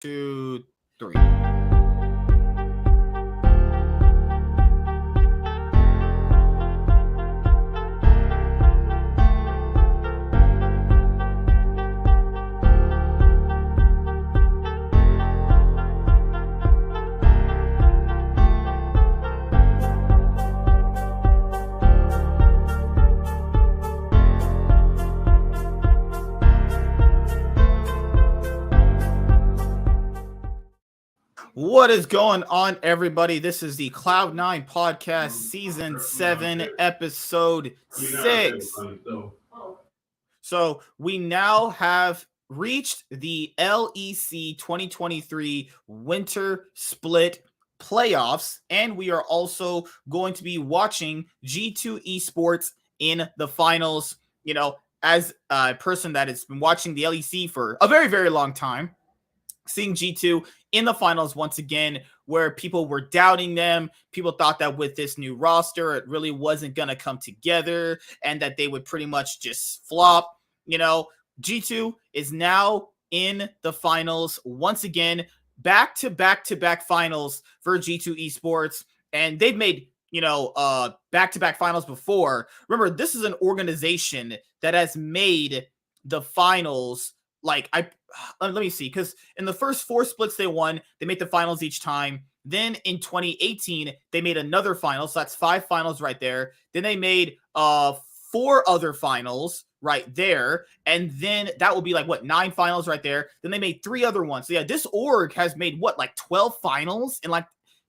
2, 3. What is going on, everybody? This is the Cloud9 podcast, season 7, episode 6. So we now have reached the LEC 2023 Winter Split playoffs, and we are also going to be watching G2 Esports in the finals. You know, as a person that has been watching the LEC for a very, very long time, seeing G2 in the finals once again, where people were doubting them. People thought that with this new roster, it really wasn't going to come together and that they would pretty much just flop. You know, G2 is now in the finals once again, back-to-back finals for G2 Esports. And they've made, back-to-back finals before. Remember, this is an organization that has made the finals. Let me see, because in the first 4 splits they won, they made the finals each time. Then in 2018, they made another final, so that's 5 finals right there. Then they made 4 other finals right there, and then that will be 9 finals right there. Then they made 3 other ones. So yeah, this org has made 12 finals in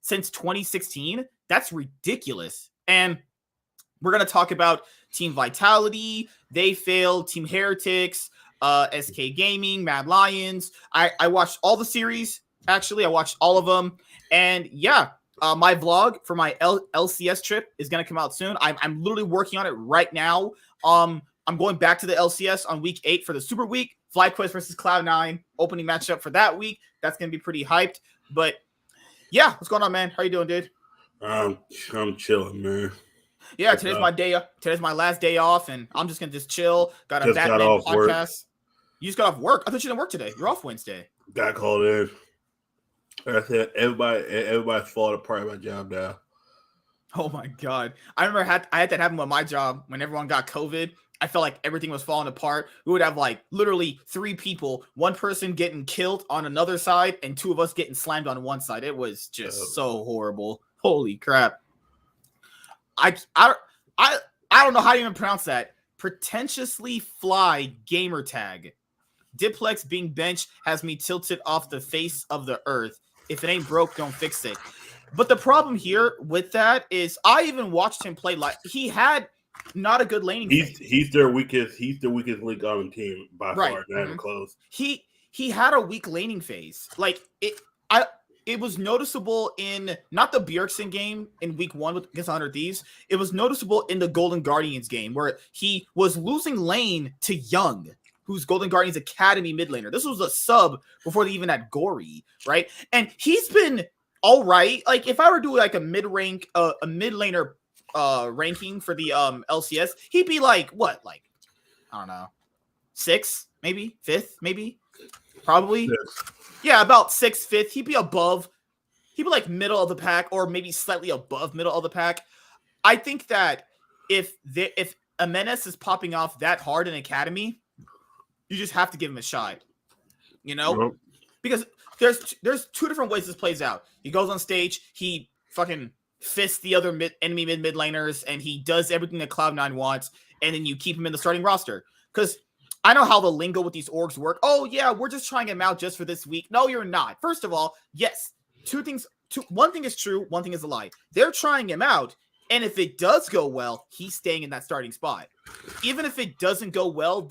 since 2016. That's ridiculous. And we're gonna talk about Team Vitality. They failed. Team Heretics. SK Gaming, Mad Lions. I watched all the series. Actually, I watched all of them. And yeah, my vlog for my LCS trip is going to come out soon. I'm literally working on it right now. I'm going back to the LCS on week 8 for the Super Week. FlyQuest versus Cloud9 opening matchup for that week. That's going to be pretty hyped. But yeah, what's going on, man? How you doing, dude? I'm chilling, man. Yeah, today's my day. Today's my last day off, and I'm just going to just chill. Got a Batman podcast. Work. You just got off work? I thought you didn't work today. You're off Wednesday. Got called in. I said everybody's falling apart at my job now. Oh my god! I remember I had that happen with my job when everyone got COVID. I felt like everything was falling apart. We would have literally 3 people, 1 person getting killed on another side, and 2 of us getting slammed on one side. It was just so horrible. Holy crap! I don't know how to even pronounce that. Pretentiously Fly gamer tag. Diplex being benched has me tilted off the face of the earth. If it ain't broke, don't fix it. But the problem here with that is I even watched him play he had not a good laning phase. He's their weakest link on the team by far. Not even close. He had a weak laning phase. It was noticeable in not the Bjergsen game in week 1 against 100 Thieves. It was noticeable in the Golden Guardians game where he was losing lane to Young, who's Golden Guardians Academy mid laner. This was a sub before they even had Gory, right? And he's been all right. If I were doing a mid laner ranking for the LCS, he'd be I don't know, 6th, maybe 5th, maybe, probably. Yes. Yeah, about 6th, 5th. He'd be above. He'd be middle of the pack, or maybe slightly above middle of the pack. I think that if Amenes is popping off that hard in Academy, you just have to give him a shot. Nope. Because there's 2 different ways this plays out. He goes on stage, he fucking fists the other enemy mid laners, and he does everything that Cloud9 wants, and then you keep him in the starting roster. Because I know how the lingo with these orgs work. Oh, yeah, we're just trying him out just for this week. No, you're not. First of all, yes, 2 things. 1 thing is true, 1 thing is a lie. They're trying him out, and if it does go well, he's staying in that starting spot. Even if it doesn't go well,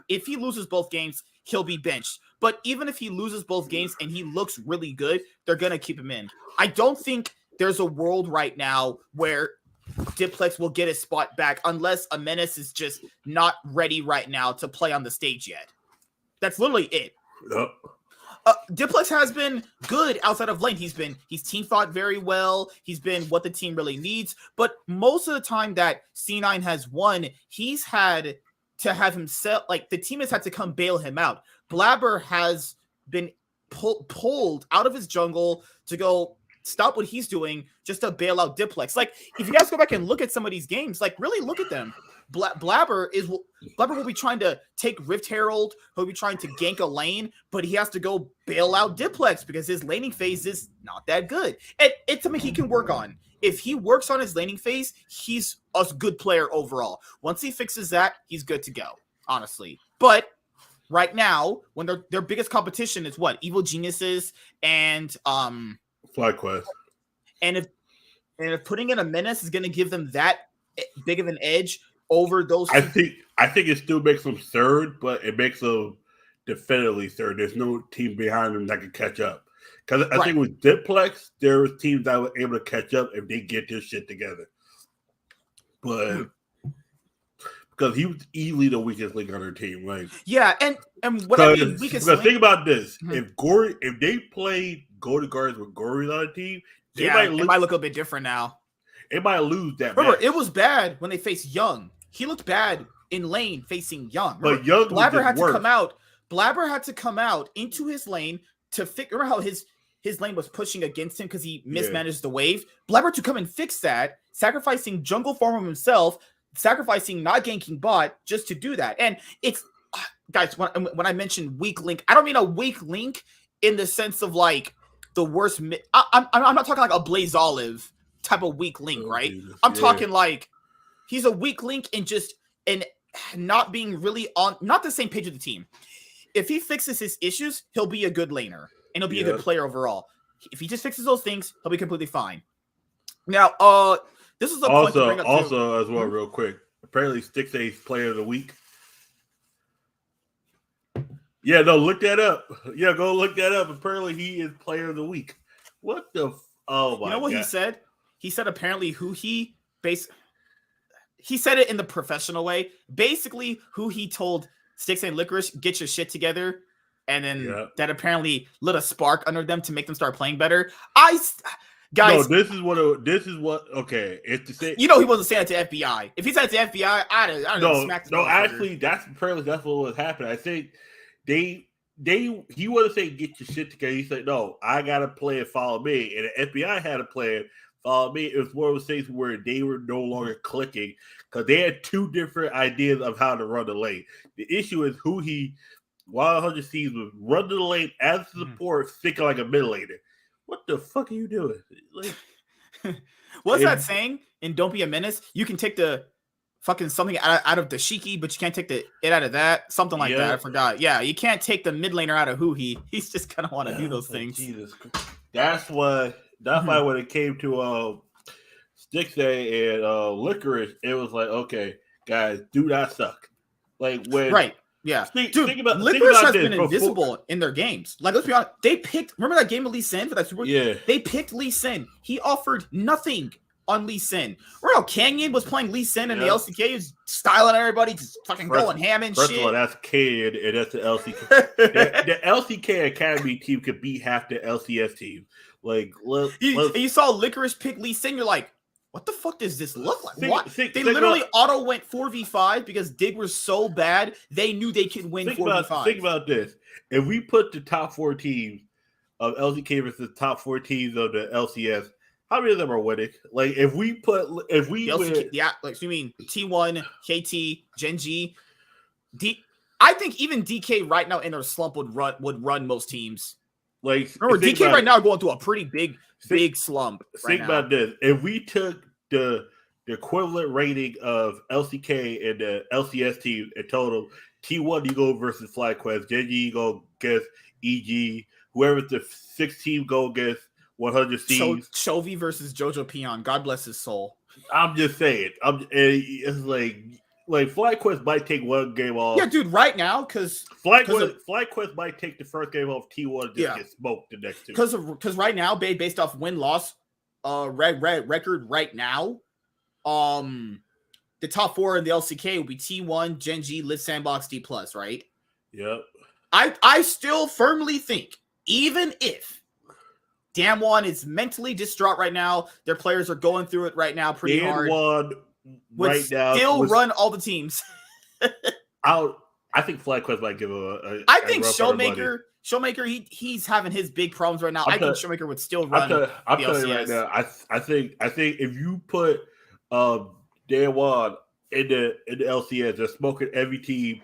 if he loses both games, he'll be benched. But even if he loses both games and he looks really good, they're going to keep him in. I don't think there's a world right now where Diplex will get his spot back unless Amenes is just not ready right now to play on the stage yet. That's literally it. Yep. Diplex has been good outside of lane. He's team fought very well. He's been what the team really needs. But most of the time that C9 has won, he's had to have himself, the team has had to come bail him out. Blabber has been pulled out of his jungle to go stop what he's doing just to bail out Diplex. Like, if you guys go back and look at some of these games, like, really look at them. Blabber will be trying to take Rift Herald, he'll be trying to gank a lane, but he has to go bail out Diplex because his laning phase is not that good. And it's something he can work on. If he works on his laning phase, he's a good player overall. Once he fixes that, he's good to go, honestly. But right now, when their biggest competition is what? Evil Geniuses and FlyQuest. And if putting in a Menace is going to give them that big of an edge over those, I think it still makes them third, but it makes them definitively third. There's no team behind them that can catch up. Because I think with Diplex, there was teams that were able to catch up if they get their shit together. But because he was easily the weakest link on their team, like and what I mean weakest link. Think about this: if they played Golden Guards with Gory on the team, it might look a bit different now. It might lose that. Remember, match. It was bad when they faced Young. He looked bad in lane facing Young. Remember, but Young Blabber had to come out. Blabber had to come out into his lane to figure. Remember how his lane was pushing against him because he mismanaged the wave. Blabber to come and fix that, sacrificing jungle form of himself, sacrificing not ganking bot just to do that. And it's guys, when I mention weak link, I don't mean a weak link in the sense of like the worst. I'm not talking like a Blaze Olive type of weak link, right? Jesus. I'm talking like he's a weak link and not being really on not the same page with the team. If he fixes his issues, he'll be a good laner and he'll be a good player overall. If he just fixes those things, he'll be completely fine. Now, this is a point to bring up as well, real quick. Apparently, Sticks is player of the week. Yeah, no, look that up. Yeah, go look that up. Apparently, he is player of the week. What the? Oh my! You know what God. He said? He said apparently he said it in the professional way. Basically, who he told Sticks and Licorice, get your shit together, and then that apparently lit a spark under them to make them start playing better. Guys, no, this is what. Okay, it's to say. You know, he wasn't saying it to FBI. If he said it to FBI, I'd smack the actually, that's what was happening. I think he wasn't saying get your shit together. He said, no, I gotta play and follow me, and the FBI had a plan. Follow me. It was one of those things where they were no longer clicking because they had two different ideas of how to run the lane. The issue is who Wild 100 Seas was running the lane as a support, thinking like a mid laner. What the fuck are you doing? Like, what's that saying? In Don't Be a Menace, you can take the fucking something out of the Shiki, but you can't take it out of that. Something like that. I forgot. Yeah, you can't take the mid laner out of He's just gonna want to do those things. Jesus. That's why when it came to Sticks and Licorice, it was like, okay, guys, do not suck. Like when Yeah. Think about Licorice has this been invisible in their games. Like, let's be honest. Remember that game of Lee Sin for that Super? Yeah. They picked Lee Sin. He offered nothing on Lee Sin. Remember how Canyon was playing Lee Sin and the LCK was styling everybody, just fucking going ham and shit? First of all, that's Canyon and that's the LCK. the LCK Academy team could beat half the LCS team. Like, you saw Licorice pick Lee Sin, you're like, what the fuck does this look like? They literally auto went 4v5 because Dig was so bad, they knew they could win 4v5. Think about this. If we put the top 4 teams of LCK versus the top 4 teams of the LCS, how many of them are winning? Like, like, you mean T1, KT, Genji, I think even DK right now in their slump would run most teams. Like, remember, DK right now are going through a pretty big slump. Think about this. If we took the equivalent rating of LCK and the LCS team in total, T1 you go versus FlyQuest, Genji you go against EG, whoever's the 6th team go against 100 Seas. Chovy versus Jojo Peon. God bless his soul. I'm just saying. It's like FlyQuest might take one game off. Yeah, dude, right now, because FlyQuest might take the first game off T1 and just get smoked the next two. Because right now, based off win-loss record right now, the top 4 in the LCK will be T1, Genji, Lit Sandbox, D+, right? Yep. I still firmly think, even if Damwon is mentally distraught right now, their players are going through it right now pretty hard. Right now, still run all the teams. I think FlyQuest might give I think Showmaker Showmaker, he's having his big problems right now. I think Showmaker would still run I'm the telling you right now. I think if you put Dan Wan in the LCS, they're smoking every team.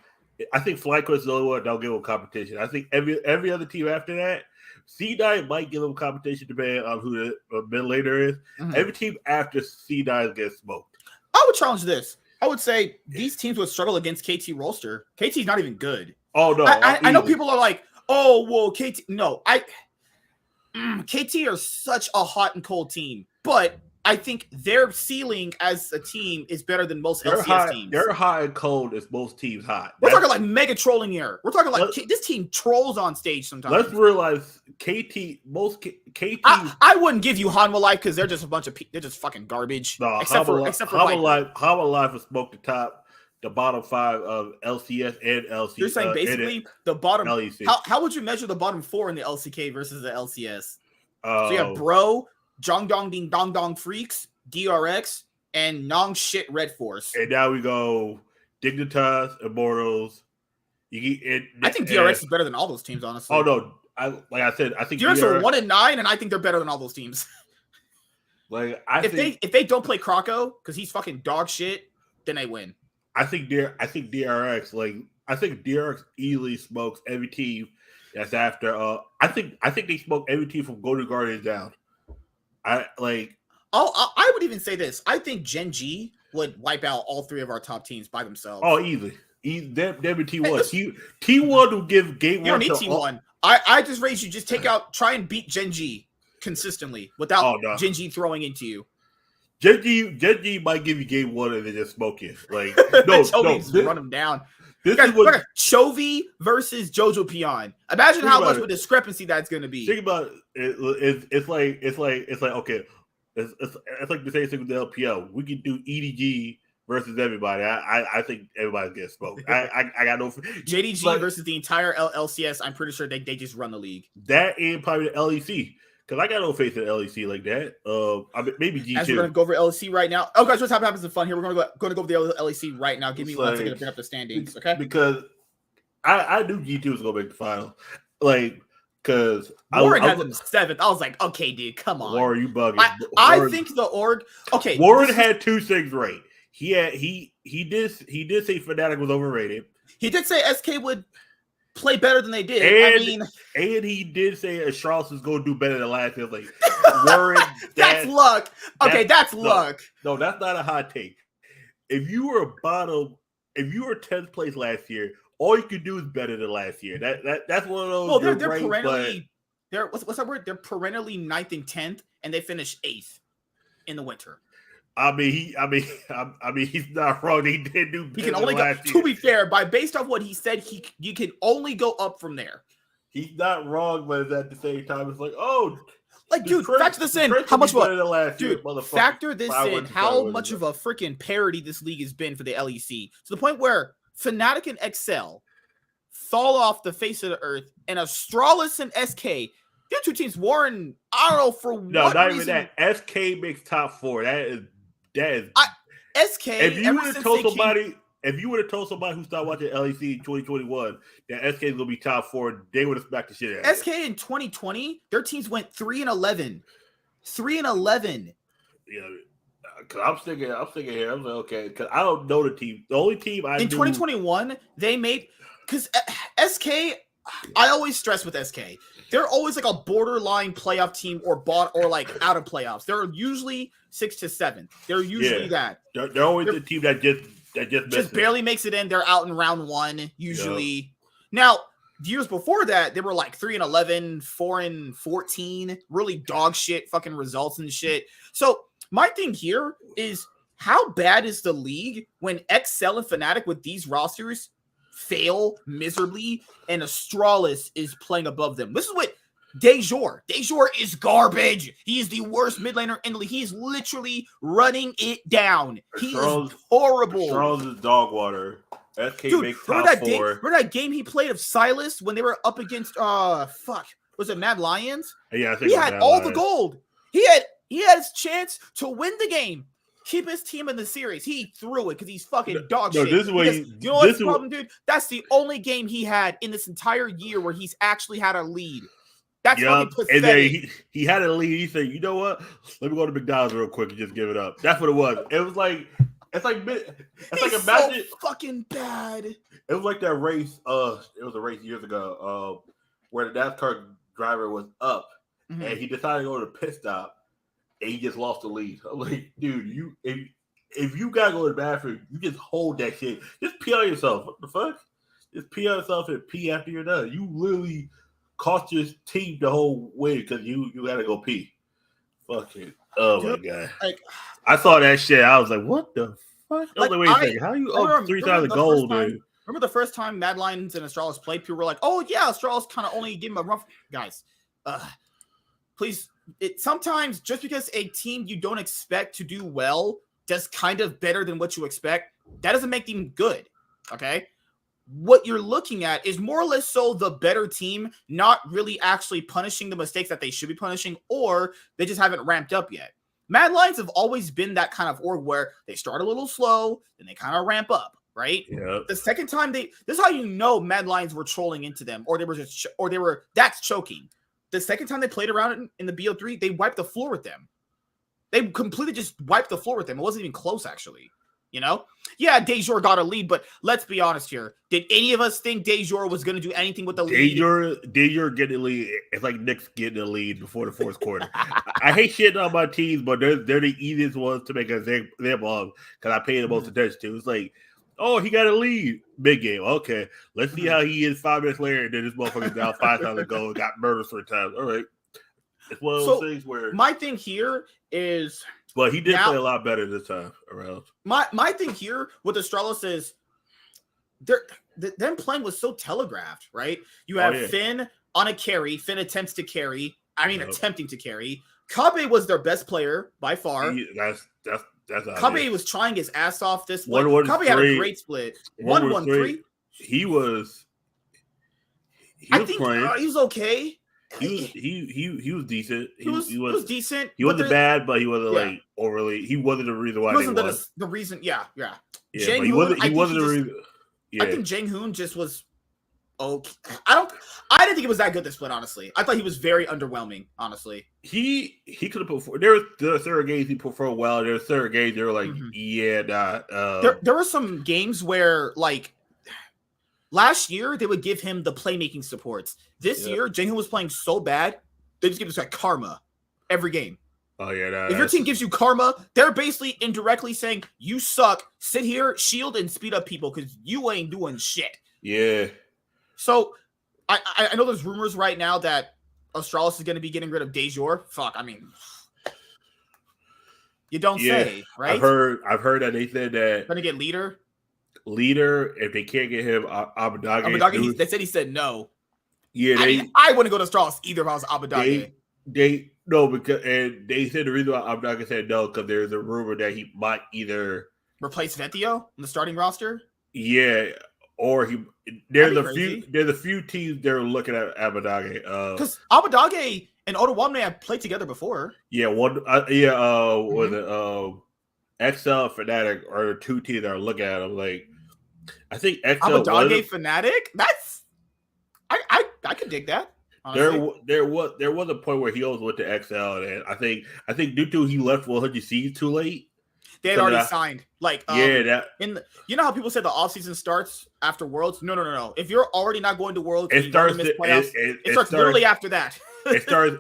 I think FlyQuest is the only one that'll give them competition. I think every other team after that, C9 might give them competition depending on who the mid laner is. Every team after C9 gets smoked. I would challenge this. I would say these teams would struggle against KT Roster. KT's not even good. Oh no, I know people are like, oh well, KT. No, KT are such a hot and cold team, but I think their ceiling as a team is better than most LCS teams. They're hot and cold as most teams hot. We're talking like mega trolling here. We're talking like this team trolls on stage sometimes. Let's realize KT. I wouldn't give you Hanwha Life because they're just a bunch of they're just fucking garbage. No, except for Hanwha Life has smoked the bottom 5 of LCS and LCK. You're saying basically the bottom. How would you measure the bottom 4 in the LCK versus the LCS? So you have Bro, Jong Dong Ding Dong Dong Freaks, DRX, and Nong Shit Red Force. And now we go Dignitas, Immortals. I think DRX is better than all those teams, honestly. Oh no, like I said, I think DRX are 1-9, and I think they're better than all those teams. If they don't play Croco because he's fucking dog shit, then they win. I think DRX easily smokes every team that's after. I think they smoke every team from Golden Guardians down. I would even say this. I think Gen G would wipe out all 3 of our top teams by themselves. Oh, easily. Them and T1. T1 will give game 1. You don't need T1. I just raise you. Just try and beat Gen G consistently without Gen G throwing into you. Gen G might give you game 1 and then just smoke you. Like run him down. This is what Chovy versus Jojo Pion. Imagine how much of a discrepancy that's going to be. Think about it. It's like okay. It's like the same thing with the LPL. We can do EDG versus everybody. I think everybody gets smoked. I got no JDG versus the entire LCS. I'm pretty sure they just run the league. That and probably the LEC. Because I got no faith in LEC like that. Maybe G2. As we're going to go over LEC right now. Oh, guys, what's happening some fun here. We're going to go over the LEC right now. Give me 1 second to bring up the standings, okay? Because I knew G2 was going to make the final. Because Warren has them 7th. I was like, okay, dude, come on. Warren, you bugging. I think the org. Okay, Warren had 2 things right. He did say Fnatic was overrated. He did say SK would play better than they did. And he did say Charles is going to do better than last year. Like, Warren, that's luck. Okay, that's luck. No, that's not a hot take. If you were 10th place last year, all you could do is better than last year. That's one of those. Well, they're perennially. What's that word? They're perennially 9th and 10th, and they finish 8th in the winter. I mean, he's not wrong. He did do. He can only go. To be fair, based on what he said, you can only go up from there. He's not wrong, but at the same time, it's like, dude, factor this in. How much factor this in. How much of a freaking parody this league has been for the LEC to the point where Fnatic and XL fall off the face of the earth, and Astralis and SK. These 2 teams, Warren. I don't know for what reason. No, not even that. SK makes top 4. That is. SK. If you would have told somebody who started watching LEC in 2021 that SK is gonna be top 4, they would have smacked the shit out of SK in 2020. Their teams went 3-11. 3-11. Yeah, because I'm thinking here. I'm like, okay, because I don't know the team. The only team I in 2021 they made because SK. I always stress with SK. They're always like a borderline playoff team or like out of playoffs. They're usually 6 to 7. They're usually that. They're always the team that just barely makes it in. They're out in round 1 usually. Yep. Now, the years before that, they were like 3-11, 4-14, really dog shit fucking results and shit. So my thing here is how bad is the league when XL and Fnatic with these rosters fail miserably, and Astralis is playing above them. This is what Dejor is garbage. He is the worst mid laner in the league. He's literally running it down. He is horrible. Astralis is dog water. SK makes top 4. Remember that game he played of Silas when they were up against was it Mad Lions? Yeah, I think he had all the gold. He had his chance to win the game. keep his team in the series. He threw it because he's fucking dog shit. This is what you know what's the problem, dude? That's the only game he had in this entire year where he's actually had a lead. That's fucking pathetic. And then he had a lead. He said, "You know what? Let me go to McDonald's real quick and just give it up." That's what it was. It was like imagine so fucking bad. It was like that race. It was a race years ago. Where the NASCAR driver was up and he decided to go to the pit stop and he just lost the lead. I'm like, dude, if you gotta go to the bathroom, you just hold that shit. Just pee on yourself. What the fuck? Just pee on yourself and pee after you're done. You literally cost your team the whole way because you gotta go pee. Fuck it. Oh my god. Like, I saw that shit. I was like, what the fuck? I was like, wait a second. How you up 3,000 gold, dude? Remember the first time Mad Lions and Astralis played, people were like, oh yeah, Astralis kind of only gave him a rough. Guys, please, sometimes just because a team you don't expect to do well does kind of better than what you expect, that doesn't make them good, okay? What you're looking at is more or less so the better team not really actually punishing the mistakes that they should be punishing, or they just haven't ramped up yet. Mad Lions have always been that kind of org where they start a little slow, then they kind of ramp up. Right. Yep. The second time this is how you know Mad Lions were trolling into them, or that's choking. The second time they played around in the BO3, they wiped the floor with them. They completely just wiped the floor with them. It wasn't even close, actually. You know? Yeah, Dejor got a lead, but let's be honest here. Did any of us think Dejor was going to do anything with the lead? Dejor getting the lead. It's like Knicks getting the lead before the fourth quarter. I hate shitting on my teams, but they're the easiest ones to make them because I pay the most attention to. It's like, oh, he got a lead. Big game. Okay. Let's see how he is 5 minutes later, and then this motherfucker's down 5,000 goals, got murdered 3 times. All right. It's one of those things where my thing here is, but he did play a lot better this time around. My thing here with Astralis is them playing was so telegraphed, right? You have Finn on a carry. Finn attempts to carry. Attempting to carry. Kabe was their best player by far. Kabe was trying his ass off this split. Kabe had a great split. 1-1-3. He was playing. He was okay. He was decent. He was decent. He wasn't bad, but he wasn't like overly. He wasn't the reason why. He wasn't the reason. Yeah. He wasn't the reason. Yeah. I think Jang Hoon just was okay. I didn't think it was that good this split, honestly. I thought he was very underwhelming, honestly. He could have performed. There were certain games he performed well. There were certain games they were like, there were some games where, like, last year they would give him the playmaking supports. This year, Jang Hoon was playing so bad, they just give us like karma every game. Oh yeah. If your team gives you karma, they're basically indirectly saying you suck. Sit here, shield, and speed up people because you ain't doing shit. Yeah. So I know there's rumors right now that Astralis is going to be getting rid of Dejor. Fuck, you don't say, right? I've heard that they said that going to get leader. If they can't get him, Abadage. They said no. Yeah, I wouldn't go to Astralis either if I was Abadage. Because they said the reason why Abadage said no because there's a rumor that he might either replace Vetio in the starting roster. Yeah. Or there's a few teams they're looking at Abadage because Abadage and Otawamne have played together before. Yeah, was it XL and Fnatic are the 2 teams that are looking at him. Like, I think XL Abadage Fnatic. That's I could dig that. Honestly. There was a point where he always went to XL, and I think due to he left 100C too late. They had already signed. Like, you know how people say the offseason starts after Worlds? No. If you're already not going to Worlds, it starts literally after that. it starts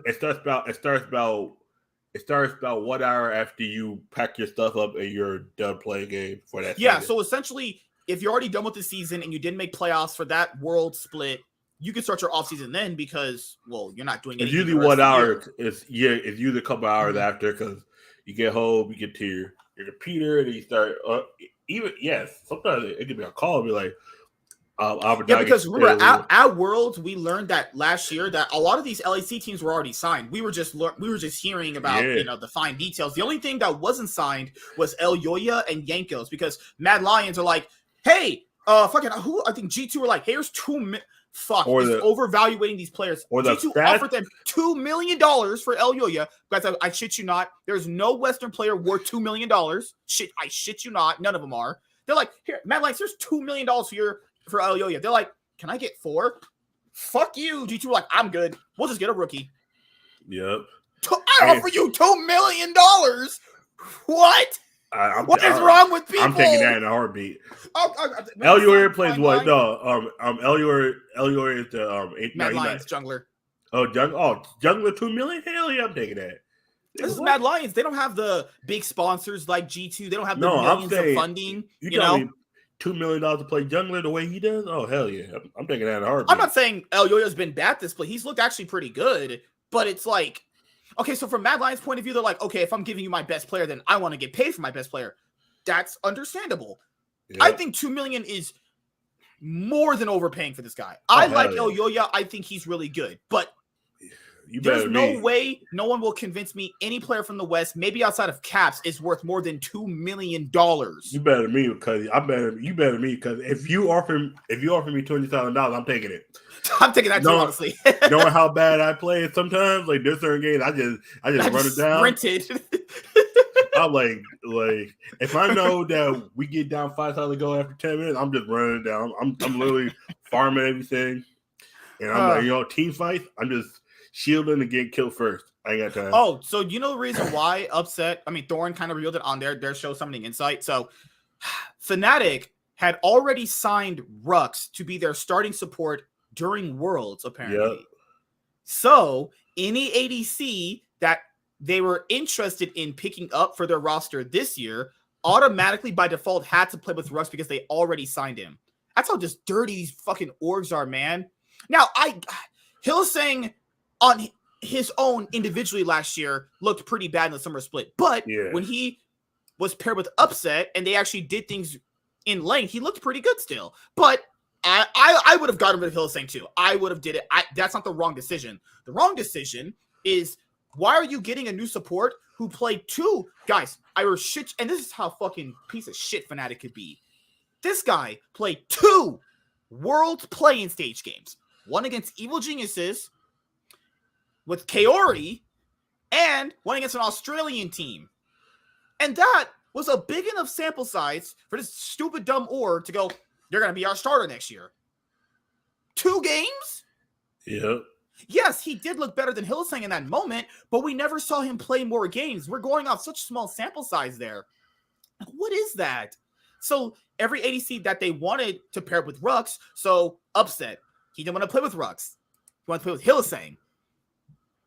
about 1 hour after you pack your stuff up and you're done playing game for that. Yeah, season. So essentially, if you're already done with the season and you didn't make playoffs for that World split, you can start your offseason then because, well, you're not doing anything. It's usually 1 hour. It's usually a couple hours after because you get home, you get to your computer, and you start sometimes it could be a call and be like, because remember at Worlds we learned that last year that a lot of these LEC teams were already signed. We were just hearing about the fine details. The only thing that wasn't signed was El Yoya and Yankos because Mad Lions are like, hey, I think G2 were like, here's fuck or is the overvaluating these players. or the G2 fast, offered them $2 million for El Yoya. Guys, I shit you not. There's no Western player worth $2 million. Shit, I shit you not. None of them are. They're like, here, Mad Lions, there's $2 million for El Yoya. They're like, can I get 4? Fuck you. G2 like, I'm good. We'll just get a rookie. Yep. I offer you $2 million. What? What is wrong with people? I'm taking that in a heartbeat. El Yoya plays what? No, El Yoya is the Mad Lions jungler. Jungler 2 million? Hell yeah, I'm taking that. This is Mad Lions. They don't have the big sponsors like G2. They don't have the millions of funding. You know, $2 million to play jungler the way he does. Oh hell yeah, I'm taking that in a heartbeat. I'm not saying El Yoyo's been bad this play. He's looked actually pretty good, but it's like, okay, so from Mad Lions' point of view, they're like, okay, if I'm giving you my best player, then I want to get paid for my best player. That's understandable. Yep. I think $2 million is more than overpaying for this guy. I like El Yoya. I think he's really good, but there's no way no one will convince me any player from the West, maybe outside of Caps, is worth more than $2 million. You better me because you better me because if you offer me $20,000, I'm taking it. I'm taking that too, honestly. Knowing how bad I play sometimes, like there's certain games, I just run it down. Sprinted. I'm like if I know that we get down 5,000 to go after 10 minutes, I'm just running it down. I'm literally farming everything, and I'm like, team fights. I'm just shielding and getting killed first. I ain't got time. Oh, so you know the reason why Upset? I mean, Thorin kind of revealed it on their show, Summoning Insight. So Fnatic had already signed Rux to be their starting support during Worlds, apparently. Yep. So any ADC that they were interested in picking up for their roster this year automatically by default had to play with Rux because they already signed him. That's how just dirty these fucking orgs are, man. Now, Hylissang on his own individually last year looked pretty bad in the summer split, but when he was paired with Upset and they actually did things in lane, he looked pretty good still. But I would have gotten rid of Hylissang too. I would have did it. That's not the wrong decision. The wrong decision is, why are you getting a new support who played 2 guys? Shit, and this is how fucking piece of shit Fnatic could be. This guy played 2 World Play-in stage games. One against Evil Geniuses with Kaori, and one against an Australian team. And that was a big enough sample size for this stupid dumb org to go, you're going to be our starter next year. 2 games? Yep. Yes, he did look better than Hylissang in that moment, but we never saw him play more games. We're going off such small sample size there. What is that? So every ADC that they wanted to pair up with Rux, so Upset, he didn't want to play with Rux. He wanted to play with Hylissang.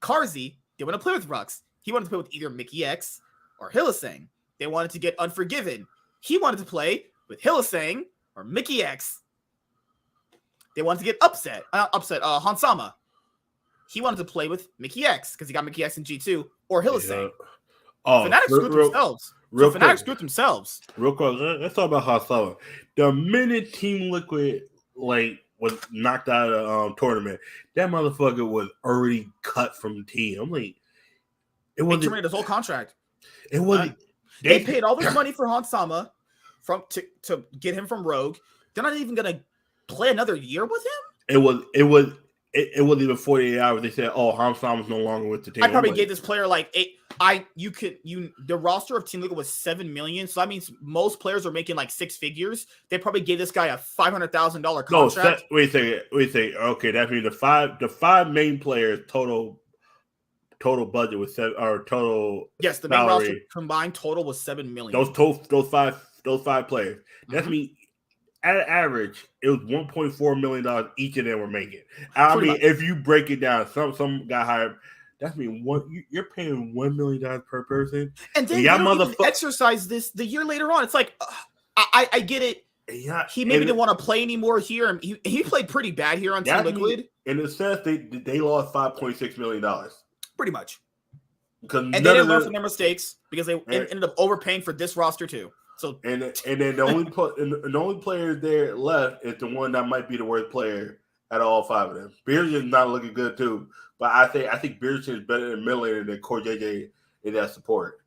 Carzzy didn't want to play with Rux. He wanted to play with either Mickey X or Hylissang. They wanted to get Unforgiven. He wanted to play with Hylissang or Mickey X. They wanted to get Hansama. He wanted to play with Mickey X because he got Mickey X in G2 or Hylissang. Yeah. Fnatic screwed themselves. Fnatic screwed themselves. Real quick, let's talk about Hansama. The minute Team Liquid was knocked out of tournament, that motherfucker was already cut from the team. I'm like, it wasn't. They terminated his whole contract. It wasn't. They paid all this money for Hansama to get him from Rogue. They're not even gonna play another year with him. It wasn't even 48 hours. They said, "Oh, Hansama's no longer with the team." I probably gave this player like 8. The roster of Team Liquid was 7 million, so that means most players are making like 6 figures. They probably gave this guy a $500,000 contract. No, wait a second. Okay, that means the five main players total budget was 7, or total. Yes, the main roster combined total was 7 million. Those five players. That's me. At an average, it was $1.4 million each of them were making. Pretty much. If you break it down, some got hired. That means you're paying $1 million per person, and then you don't even exercise this the year later on. It's like, I get it. Yeah, he maybe didn't want to play anymore here, and he played pretty bad here on Team Liquid. In a sense, they lost $5.6 million, pretty much, and they didn't learn from their mistakes because they ended up overpaying for this roster too. So and then the only player there left is the one that might be the worst player out of all 5 of them. Beershing's not looking good too, but I think Beershing is better than Miller than Core JJ in that support.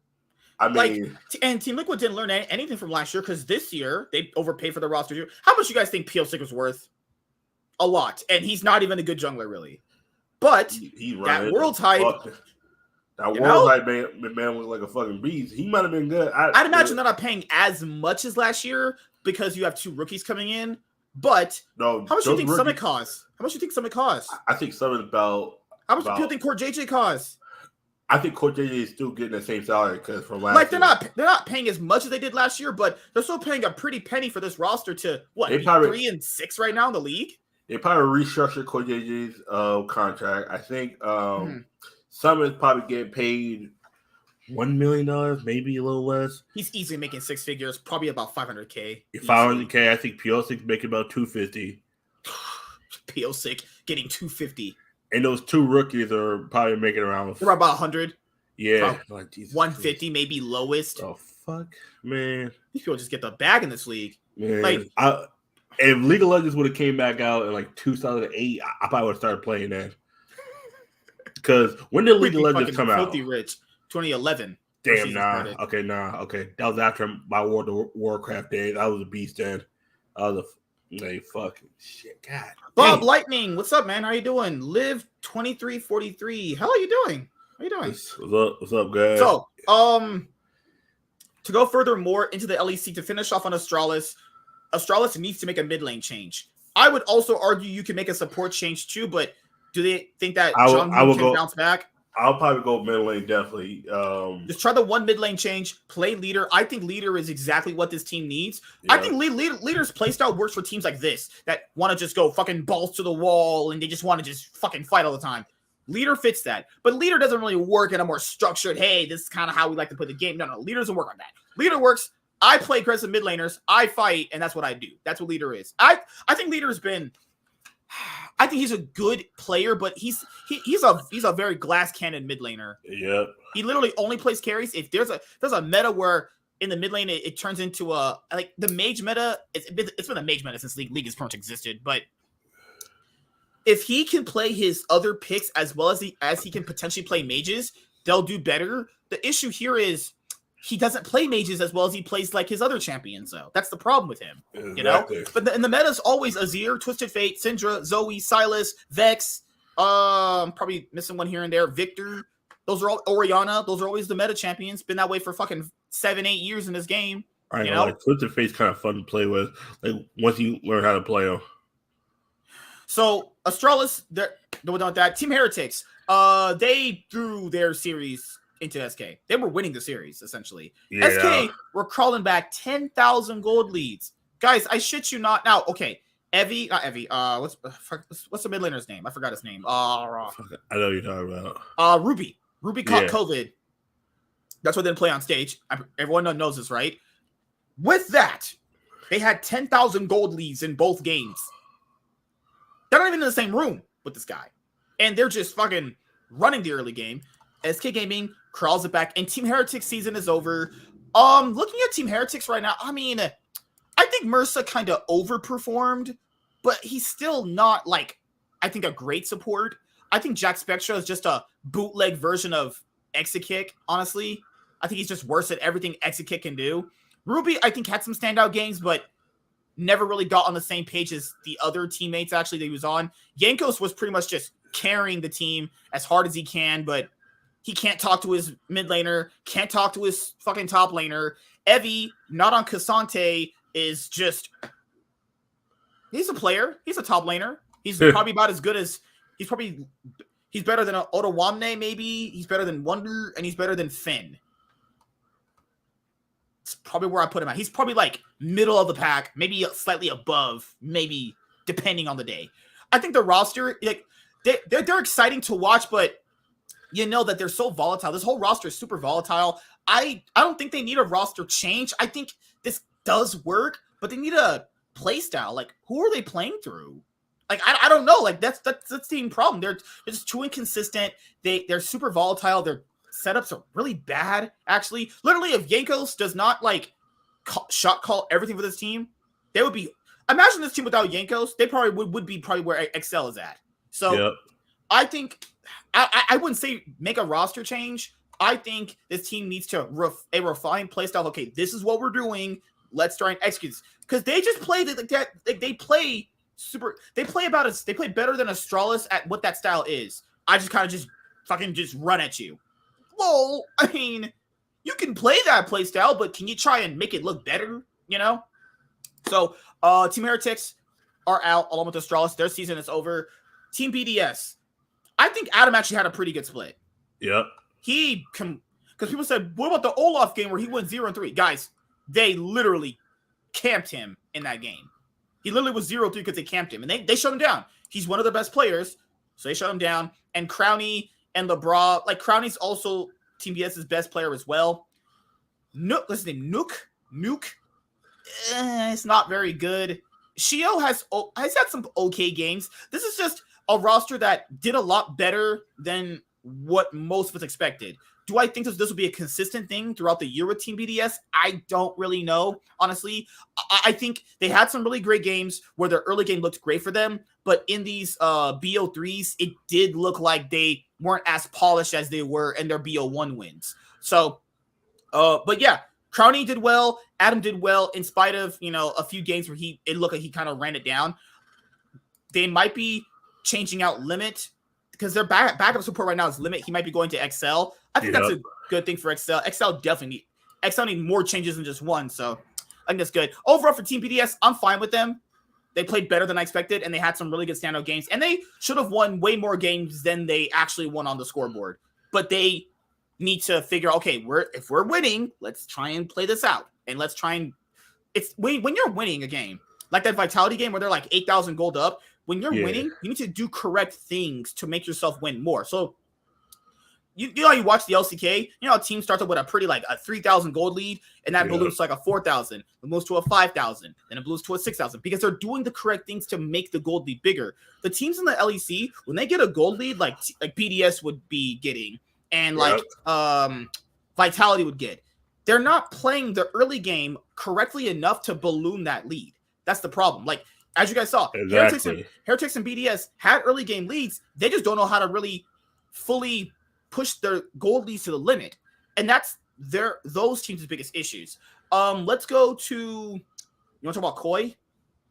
I mean, and Team Liquid didn't learn anything from last year because this year they overpaid for the roster too. How much you guys think PO6 was worth? a lot, and he's not even a good jungler really. But that world hype, that world hype man was like a fucking beast. He might have been good. I'd imagine they're not paying as much as last year because you have 2 rookies coming in. But no, how much do you think Summit costs? How much do you think Summit costs? I think Summit about. How much do you think Court JJ costs? I think Court JJ is still getting the same salary because from last year. They're not paying as much as they did last year, but they're still paying a pretty penny for this roster to what? They probably 3 and 6 right now in the league. They probably restructured Court JJ's contract. I think Summit's probably getting paid $1 million, maybe a little less. He's easily making 6 figures, probably about $500K. $500K. I think P06 making about $250. P06 getting $250. And those 2 rookies are probably making around. They're about 100. Yeah, like 150 Christ. Maybe lowest. Oh fuck, man! These people just get the bag in this league. Man, like, if League of Legends would have came back out in like 2008, I probably would have started playing that. Because when did League of Legends come out? Filthy Rich, 2011. Damn, nah. Okay. That was after my World of Warcraft days. I was a beast then. I was a fucking shit. God. Bob dang. Lightning, what's up, man? How you doing? Live 2343. How are you doing? How you doing? What's up, guys? So, to go further more into the LEC, to finish off on Astralis needs to make a mid lane change. I would also argue you can make a support change too, but do they think that John can bounce back? I'll probably go mid lane, definitely. Just try the 1 mid lane change, play leader. I think leader is exactly what this team needs. Yeah. I think leader's playstyle works for teams like this that want to just go fucking balls to the wall and they just want to just fucking fight all the time. Leader fits that. But leader doesn't really work in a more structured, hey, this is kind of how we like to play the game. No, leader doesn't work on that. Leader works, I play aggressive mid laners, I fight, and that's what I do. That's what leader is. I think leader's been... I think he's a good player, but he's a very glass cannon mid laner. Yeah. He literally only plays carries. If there's a meta where in the mid lane it turns into a like the mage meta. It's been a mage meta since league has pretty much existed. But if he can play his other picks as well as he can potentially play mages, they'll do better. The issue here is he doesn't play mages as well as he plays like his other champions, though. That's the problem with him, exactly. You know? But the meta's always Azir, Twisted Fate, Syndra, Zoe, Sylas, Vex, probably missing one here and there, Victor. Those are all Orianna. Those are always the meta champions. Been that way for fucking 7-8 years in this game. I know. Like, Twisted Fate's kind of fun to play with, like once you learn how to play them. So, Astralis, they're with that. Team Heretics, they threw their series into SK. They were winning the series, essentially. Yeah. SK were crawling back 10,000 gold leads. Guys, I shit you not. Now, okay, not Evie. What's the mid laner's name? I forgot his name. I know you're talking about. Ruby. Ruby caught COVID. That's why they didn't play on stage. Everyone knows this, right? With that, they had 10,000 gold leads in both games. They're not even in the same room with this guy. And they're just fucking running the early game. SK Gaming crawls it back, and Team Heretics season is over. Looking at Team Heretics right now, I mean, I think Mersa kind of overperformed, but he's still not, like, I think a great support. I think Jack Spectra is just a bootleg version of Exekick, honestly. I think he's just worse at everything Exekick can do. Ruby, I think, had some standout games, but never really got on the same page as the other teammates, actually, that he was on. Yankos was pretty much just carrying the team as hard as he can, but he can't talk to his mid laner, can't talk to his fucking top laner. Evie, not on Cassante, is just... He's a player. He's a top laner. He's probably about as good as... He's better than Otawamne, maybe. He's better than Wonder, and he's better than Finn. It's probably where I put him at. He's probably like middle of the pack, maybe slightly above, maybe depending on the day. I think the roster, like they're exciting to watch, but you know that they're so volatile. This whole roster is super volatile. I don't think they need a roster change. I think this does work, but they need a play style. Like, who are they playing through? Like, I don't know. Like, that's the team problem. They're just too inconsistent. They're super volatile. Their setups are really bad, actually. Literally, if Yankos does not, like, shot call everything for this team, they would be... Imagine this team without Yankos. They probably would be probably where Excel is at. So, yep. I think... I wouldn't say make a roster change. I think this team needs to a refined play style. Okay, this is what we're doing. Let's try and execute this. Because they just play like that. They play super. They play better than Astralis at what that style is. I just kind of just fucking just run at you. Well, I mean, you can play that play style, but can you try and make it look better? You know. So, Team Heretics are out along with Astralis. Their season is over. Team BDS. I think Adam actually had a pretty good split. Yep. Because people said, what about the Olaf game where he went 0-3? Guys, they literally camped him in that game. He literally was 0-3 because they camped him. And they shut him down. He's one of the best players, so they shut him down. And Crowny and LeBron, like Crowny's also Team BS's best player as well. Nook, listen to him, Nuke. It's not very good. Shio has had some okay games. This is just a roster that did a lot better than what most of us expected. Do I think this will be a consistent thing throughout the year with Team BDS? I don't really know, honestly. I think they had some really great games where their early game looked great for them, but in these BO3s, it did look like they weren't as polished as they were in their BO1 wins. So, but yeah, Crowny did well. Adam did well in spite of, a few games where it looked like he kind of ran it down. They might be changing out Limit because their backup support right now is Limit. He might be going to XL. I think that's a good thing for XL. XL need more changes than just one. So I think that's good. Overall for Team BDS, I'm fine with them. They played better than I expected, and they had some really good standout games. And they should have won way more games than they actually won on the scoreboard. But they need to figure out, okay, if we're winning, let's try and play this out. And let's try and when you're winning a game, like that Vitality game where they're like 8,000 gold up, when you're winning, you need to do correct things to make yourself win more. So you know how you watch the LCK, a team starts up with a pretty like a 3,000 gold lead, and that balloons to like a 4,000, it moves to a 5,000, then it balloons to a 6,000 because they're doing the correct things to make the gold lead bigger. The teams in the LEC, when they get a gold lead, like BDS would be getting, and Vitality would get, they're not playing the early game correctly enough to balloon that lead. That's the problem. Like, as you guys saw, exactly. Heretics and BDS had early game leads. They just don't know how to really fully push their gold leads to the limit. And that's those teams' biggest issues. Let's go to, you want to talk about Koi?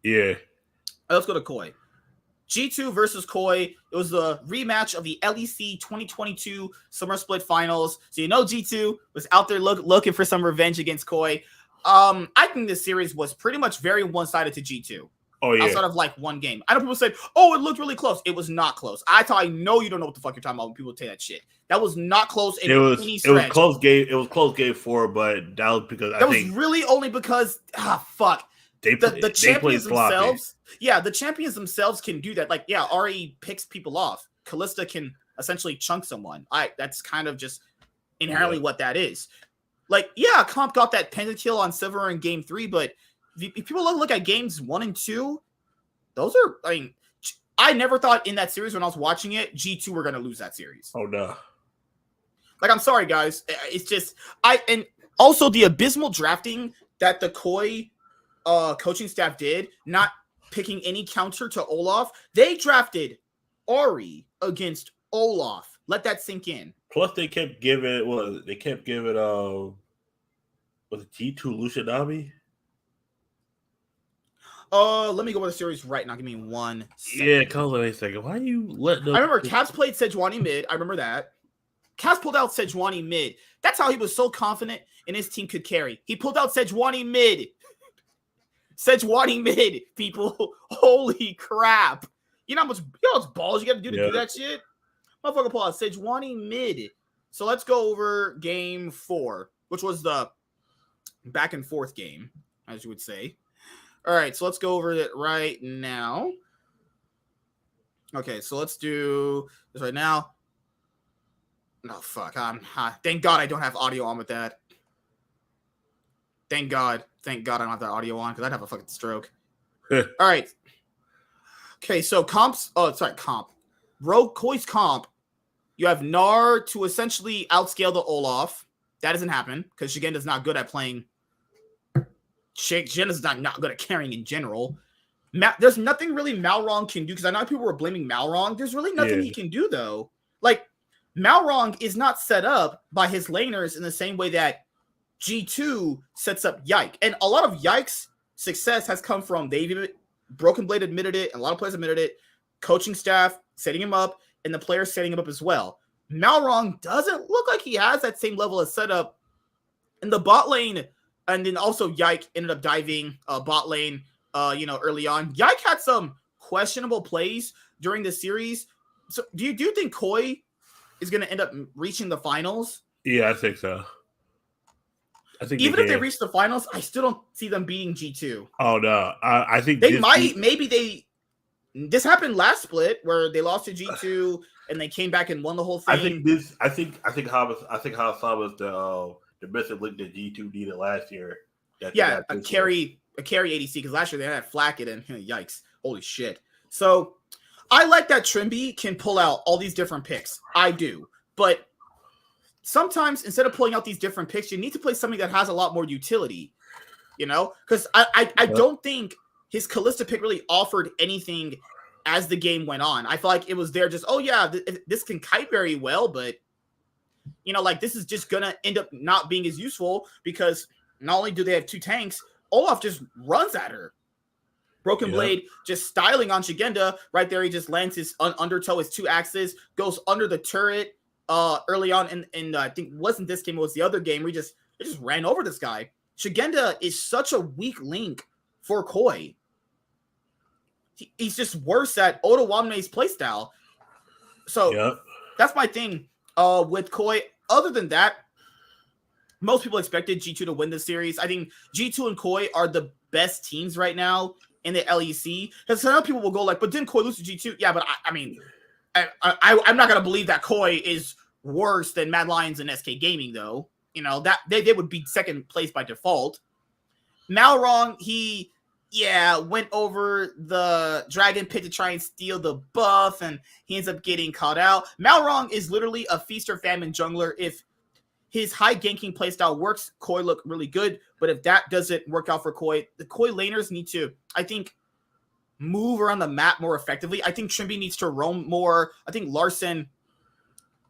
Yeah. Let's go to Koi. G2 versus Koi. It was the rematch of the LEC 2022 Summer Split Finals. So G2 was out there looking for some revenge against Koi. I think this series was pretty much very one-sided to G2. Oh, yeah. Outside of like one game. I know people said, oh, it looked really close. It was not close. I know you don't know what the fuck you're talking about when people say that shit. That was not close. It was close game. It was close game 4, but that was because that was really only because fuck. The champions themselves. Yeah, the champions themselves can do that. Like, yeah, Ari picks people off. Callista can essentially chunk someone. That's kind of just inherently what that is. Like, yeah, Comp got that pentakill on Silver in game 3, but if people look at games 1 and 2, those are, I never thought in that series when I was watching it, G2 were going to lose that series. Oh, no. Like, I'm sorry, guys. It's just, and also the abysmal drafting that the Koi coaching staff did, not picking any counter to Olaf. They drafted Ari against Olaf. Let that sink in. Plus, they kept giving, was it G2 Lucianami? Let me go with the series right now. Give me 1 second. Yeah, call it a second. Why you letting I remember Caps played Sejuani mid. I remember that. Caps pulled out Sejuani mid. That's how he was so confident in his team could carry. He pulled out Sejuani mid. Sejuani mid, people. Holy crap. You know how much balls you got to do to do that shit? Motherfucker pull out Sejuani mid. So let's go over game 4, which was the back and forth game, as you would say. All right, so let's go over it right now. Okay, so let's do this right now. No, fuck. Thank God I don't have audio on with that. Thank God I don't have that audio on because I'd have a fucking stroke. All right. Okay, so comp. Koi's comp. You have Gnar to essentially outscale the Olaf. That doesn't happen because Shigenda's not good at playing. Shigenda's not good at carrying in general. There's nothing really Malrong can do because I know people were blaming Malrong. There's really nothing he can do though. Like Malrong is not set up by his laners in the same way that G2 sets up Yike. And a lot of Yike's success has come from they've Broken Blade admitted it, and a lot of players admitted it. Coaching staff setting him up, and the players setting him up as well. Malrong doesn't look like he has that same level of setup in the bot lane, and then also Yike ended up diving bot lane, early on. Yike had some questionable plays during the series. So do you think Koi is going to end up reaching the finals? Yeah, I think so. I think even if they reach the finals, I still don't see them beating G2. Oh no, I think they might. This happened last split where they lost to G2 and they came back and won the whole thing. I think Hassan was the missing link that G2 needed last year. A carry ADC, because last year they had Flacket and yikes, holy shit. So I like that Trimby can pull out all these different picks. I do, but sometimes instead of pulling out these different picks, you need to play something that has a lot more utility. Because I don't think his Kalista pick really offered anything as the game went on. I feel like it was there just, this can kite very well, but this is just gonna end up not being as useful because not only do they have 2 tanks, Olaf just runs at her. Broken Blade just styling on Shigenda right there. He just lands his undertow, his 2 axes, goes under the turret early on. And I think it wasn't this game, it was the other game where it just ran over this guy. Shigenda is such a weak link for Koi. He's just worse at Oda Wamne's playstyle. So that's my thing with Koi. Other than that, most people expected G2 to win this series. I think G2 and Koi are the best teams right now in the LEC. Because some people will go like, but didn't Koi lose to G2? Yeah, but I'm not going to believe that Koi is worse than Mad Lions and SK Gaming, though. That they would be second place by default. Malrong, he went over the Dragon Pit to try and steal the buff, and he ends up getting caught out. Malrong is literally a feast or famine jungler. If his high ganking playstyle works, Koi look really good. But if that doesn't work out for Koi, the Koi laners need to, I think, move around the map more effectively. I think Trimby needs to roam more. I think Larson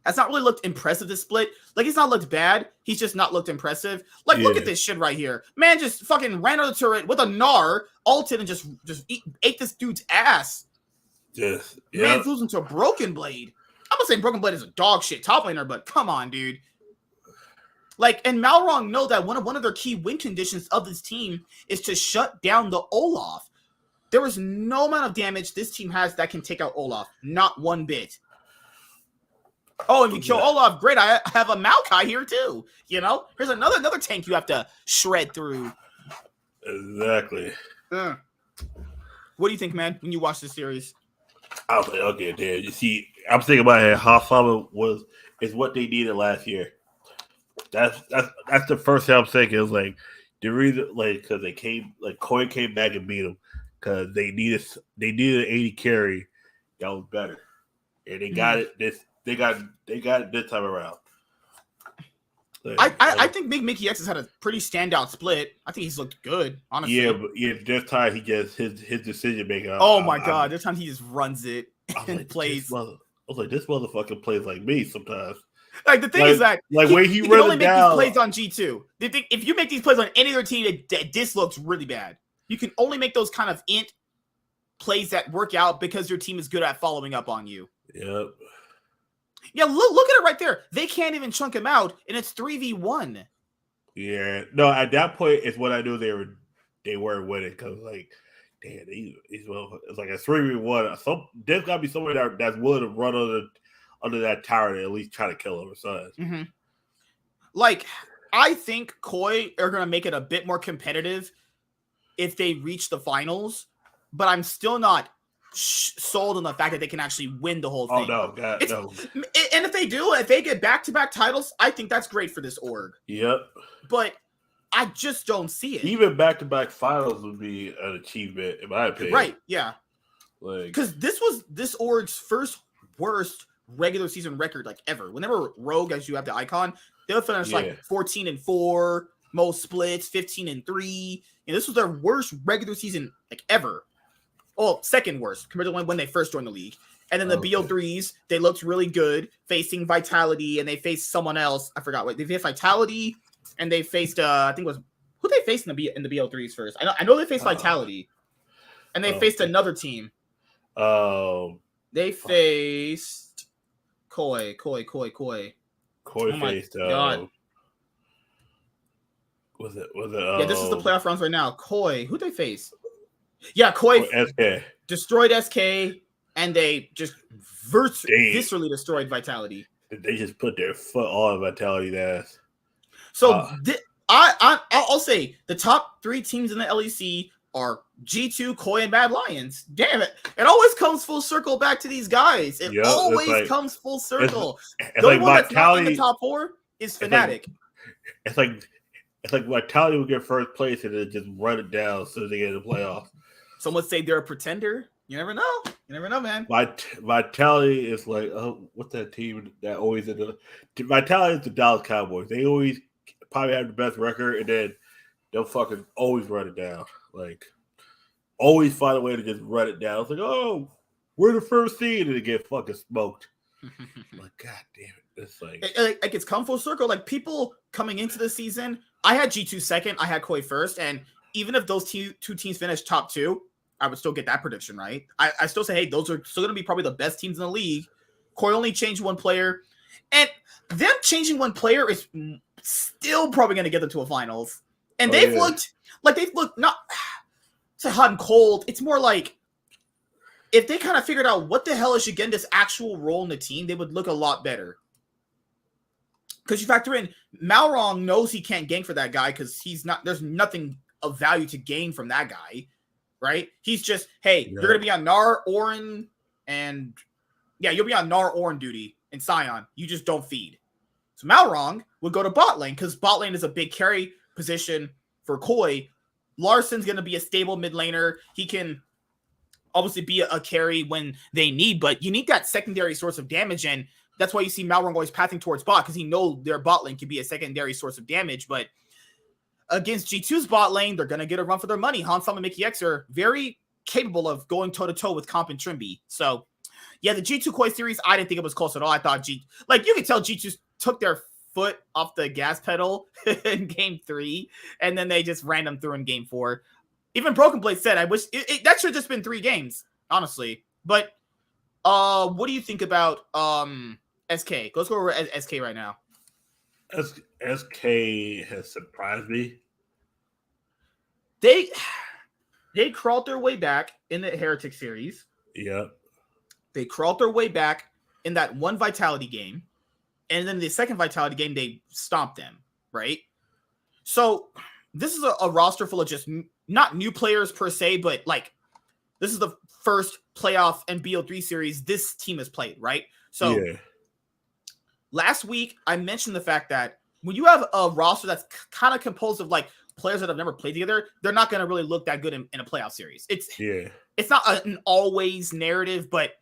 has not really looked impressive this split. Like, he's not looked bad. He's just not looked impressive. Like, look at this shit right here. Man just fucking ran out of the turret with a Gnar, ulted, and just ate this dude's ass. Man losing to Broken Blade. I'm not saying Broken Blade is a dog shit top laner, but come on, dude. Like, and Malrong know that one of their key win conditions of this team is to shut down the Olaf. There is no amount of damage this team has that can take out Olaf. Not one bit. Oh, and you kill Olaf, great. I have a Maokai here too. Here's another tank you have to shred through. Exactly. What do you think, man, when you watch this series? I was like, okay, damn. You see, I'm thinking about it. How Summer is what they needed last year. That's the first thing I'm thinking. Is like the reason, like, because they came, like, Koi came back and beat them because they needed an 80 carry that was better, and they got it. They got it this time around. I think Big Mickey X has had a pretty standout split. I think he's looked good, honestly. Yeah, but this time he just his decision making. Oh my god, this time he just runs it and plays. I was like, this motherfucker plays like me sometimes. Like, the thing is that when he can only make down, these plays on G2. If you make these plays on any other team, this looks really bad. You can only make those kind of plays that work out because your team is good at following up on you. Yep. Yeah, look at it right there. They can't even chunk him out, and it's 3v1. Yeah. No, at that point, it's what I knew they weren't winning because, like, damn, it's like a 3v1. There's got to be somebody that's willing to run under that tower to at least try to kill him or something. Mm-hmm. Like, I think Koi are going to make it a bit more competitive if they reach the finals, but I'm still not sold on the fact that they can actually win the whole thing. Oh, no. God, no. And if they do, if they get back-to-back titles, I think that's great for this org. Yep. But I just don't see it. Even back-to-back finals would be an achievement, in my opinion. Right, yeah. Because this was this org's first worst regular season record, like, ever. Whenever Rogue, as you have the icon, they'll finish like 14-4, most splits, 15-3. And this was their worst regular season, like, ever. Well, second worst compared to when they first joined the league. And then the BO3s, they looked really good facing Vitality, and they faced someone else. I forgot what they faced. Vitality, and they faced I think it was who they faced in the BO3s first. I know they faced Vitality. And they faced another team. They faced Koi. Koi Oh my faced. God. Was it? Yeah, this is the playoff rounds right now. Koi. Who'd they face? Yeah, Koi SK destroyed SK, and they just viscerally destroyed Vitality. They just put their foot on Vitality's ass. So I'll say the top 3 teams in the LEC are G2, Koi, and Mad Lions. Damn it. It always comes full circle back to these guys. It always comes full circle. The only one that's not in the top 4 is Fnatic. It's like Vitality will get first place and then just run it down as soon as they get in the playoffs. Some would say they're a pretender. You never know. You never know, man. Vitality is like, what's that team that always in the Vitality is the Dallas Cowboys. They always probably have the best record, and then they'll fucking always run it down. Like, always find a way to just run it down. It's like, oh, we're the first seed, and they get fucking smoked. Like, god damn it. It's like it's come full circle. Like, people coming into the season, I had G2 second, I had Koi first, and even if those two teams finished top 2, I would still get that prediction right. I still say, hey, those are still going to be probably the best teams in the league. Koi only changed one player, and them changing one player is still probably going to get them to a finals. And they've looked not to hot and cold. It's more like if they kind of figured out what the hell is Shigenda's actual role in the team, they would look a lot better. Because you factor in, Malrong knows he can't gank for that guy because there's nothing of value to gain from that guy, right? He's just, hey, you're going to be on Gnar, Orin, and you'll be on Gnar, Orin duty, and Sion. You just don't feed. So Malrong would go to bot lane because bot lane is a big carry position for Koi. Larsen's going to be a stable mid laner. He can obviously be a carry when they need, but you need that secondary source of damage, and that's why you see Malrong always pathing towards bot because he knows their bot lane can be a secondary source of damage. But against G2's bot lane, they're going to get a run for their money. Hansam and Mickey X are very capable of going toe-to-toe with Comp and Trimby. So, yeah, the G2 Koi series, I didn't think it was close at all. I thought you could tell G2 took their foot off the gas pedal in game 3, and then they just ran them through in game 4. Even Broken Blade said, I wish that should have just been 3 games, honestly. But what do you think about SK? Let's go over SK right now. SK has surprised me. They crawled their way back in the Heretic series. Yep. They crawled their way back in that one Vitality game. And then the second Vitality game, they stomped them, right? So this is a roster full of just not new players per se, but like this is the first playoff and BO3 series this team has played, right? So last week, I mentioned the fact that when you have a roster that's kind of composed of like players that have never played together, they're not going to really look that good in a playoff series. It's not an always narrative, but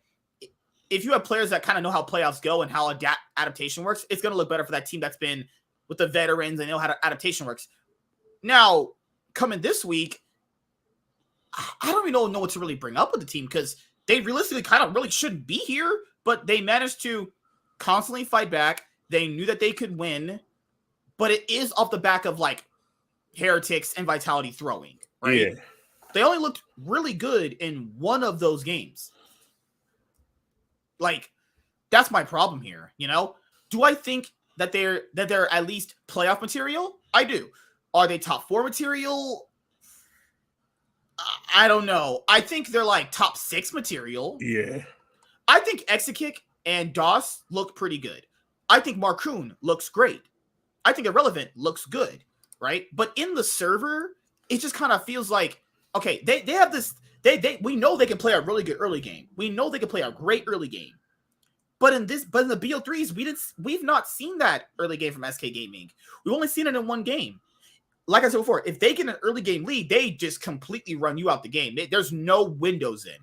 if you have players that kind of know how playoffs go and how adaptation works, it's going to look better for that team that's been with the veterans and know how adaptation works. Now, coming this week, I don't even know what to really bring up with the team because they realistically kind of really shouldn't be here, but they managed to constantly fight back. They knew that they could win, but it is off the back of like Heretics and Vitality throwing, right? Yeah. They only looked really good in one of those games. Like, that's my problem here, you know? Do I think that they're at least playoff material? I do. Are they top 4 material? I don't know. I think they're like top 6 material. Yeah. I think Exekick and DOS look pretty good. I think Marcoon looks great. I think Irrelevant looks good, right? But in the server, it just kind of feels like, okay, they have this, we know they can play a really good early game. We know they can play a great early game. But in the BO3s, we've not seen that early game from SK Gaming. We've only seen it in one game. Like I said before, if they get an early game lead, they just completely run you out the game. There's no windows in.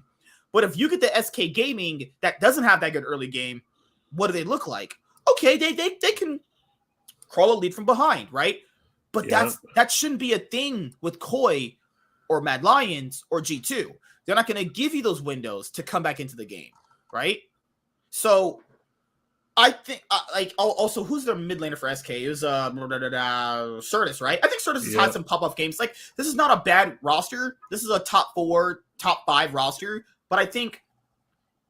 But if you get the SK Gaming that doesn't have that good early game, what do they look like? Okay, they can crawl a lead from behind, right? But that shouldn't be a thing with Koi or Mad Lions or G2. They're not going to give you those windows to come back into the game, right? So I think, also, who's their mid laner for SK? It was Certus, right? I think Certus has had some pop-off games. Like, this is not a bad roster. This is a top 4 top 5 roster, but I think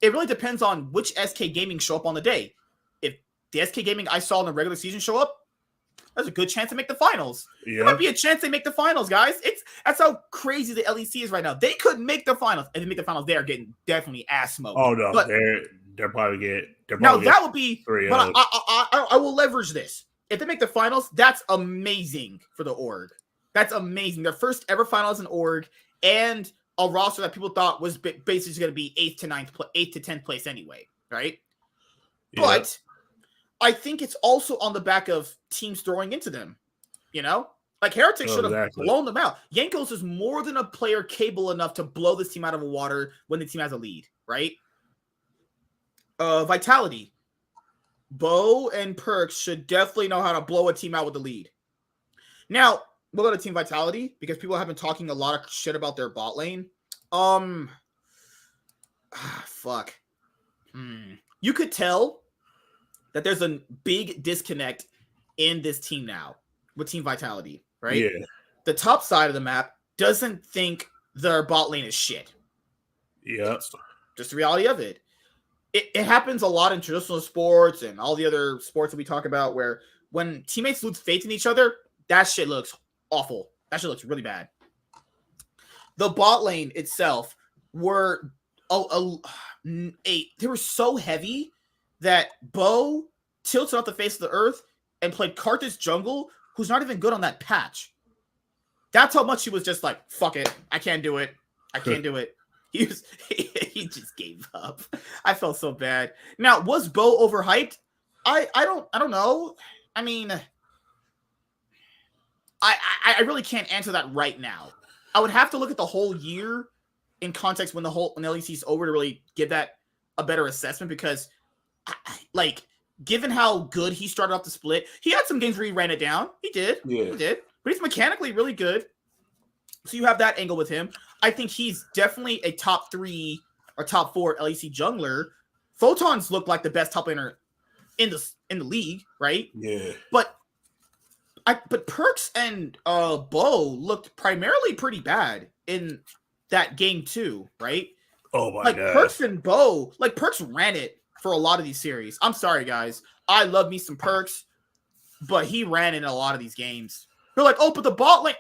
it really depends on which SK Gaming show up on the day. If the SK Gaming I saw in the regular season show up, there's a good chance to make the finals. Yeah. There might be a chance they make the finals, guys. That's how crazy the LEC is right now. They could make the finals. If they make the finals, they are getting definitely ass smoked. Oh no, but they're probably get. Now that would be. But 3-0. I will leverage this. If they make the finals, that's amazing for the org. That's amazing. Their first ever finals in org and a roster that people thought was basically going to be 8th to 10th place anyway, right? Yeah. But I think it's also on the back of teams throwing into them, you know? Like, Heretic should have blown them out. Yankos is more than a player capable enough to blow this team out of the water when the team has a lead, right? Vitality. Bo and Perks should definitely know how to blow a team out with the lead. Now, we'll go to Team Vitality because people have been talking a lot of shit about their bot lane. Fuck. You could tell that there's a big disconnect in this team now with Team Vitality, right? Yeah. The top side of the map doesn't think their bot lane is shit. Yeah. Just the reality of it. It happens a lot in traditional sports and all the other sports that we talk about where when teammates lose faith in each other, that shit looks awful. That shit looks really bad. The bot lane itself were they were so heavy that Bo tilted off the face of the earth and played Karthus jungle, who's not even good on that patch. That's how much he was just like, fuck it. I can't do it. I can't do it. He just gave up. I felt so bad. Now, was Bo overhyped? I don't know. I mean, I really can't answer that right now. I would have to look at the whole year in context when the LEC is over to really give that a better assessment because, like, given how good he started off the split, he had some games where he ran it down. He did. Yeah. He did. But he's mechanically really good. So you have that angle with him. I think he's definitely a top 3 or top 4 LEC jungler. Photons look like the best top laner in the league, right? Yeah. But Perks and Bo looked primarily pretty bad in that game too, right? Oh my god. Perks and Bo, Perks ran it for a lot of these series. I'm sorry, guys. I love me some Perks, but he ran in a lot of these games. They're like, oh, but the bot lane.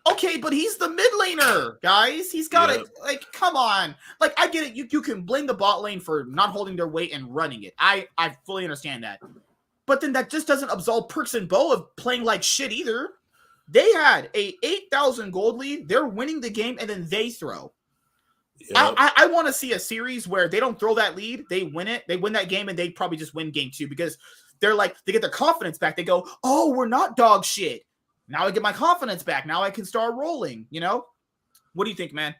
Okay, but he's the mid laner, guys. He's got it. Come on. I get it. You can blame the bot lane for not holding their weight and running it. I fully understand that. But then that just doesn't absolve Perks and Bo of playing like shit either. They had a 8,000 gold lead. They're winning the game, and then they throw. Yep. I want to see a series where they don't throw that lead. They win it. They win that game, and they probably just win game 2 because they're they get their confidence back. They go, oh, we're not dog shit. Now I get my confidence back. Now I can start rolling, you know? What do you think, man?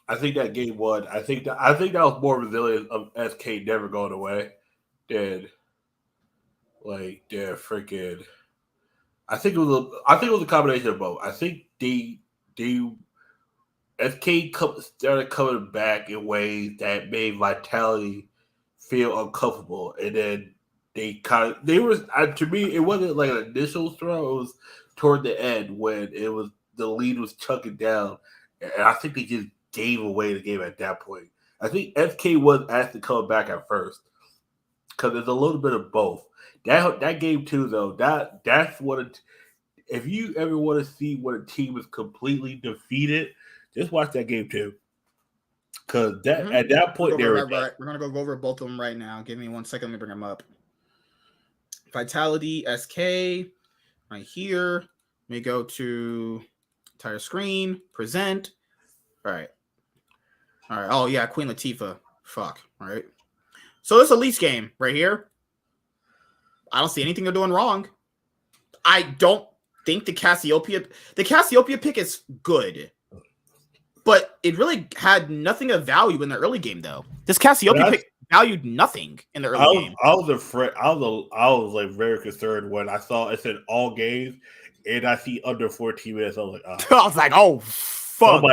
I think that game 1, I think that was more resilient of SK never going away than they're freaking. I think it was a combination of both. I think they SK started coming back in ways that made Vitality feel uncomfortable, and then to me, it wasn't like an initial throw. It was toward the end when the lead was chucking down, and I think they just gave away the game at that point. I think SK was asked to come back at first because there's a little bit of both. That game 2 though, that's what if you ever want to see what a team is completely defeated, just watch that game 2. Because at that point we're gonna go over both of them right now. Give me 1 second. Let me bring them up. Vitality SK right here. Let me go to entire screen. Present. All right. Oh yeah, Queen Latifah. Fuck. All right. So this Elise game right here. I don't see anything they're doing wrong. I don't think the Cassiopeia pick is good. But it really had nothing of value in the early game, though. This Cassiopeia pick valued nothing in the early game. I was afraid. I was very concerned when I saw it said all games, and I see under 14 minutes. I was like, I was like, oh fuck!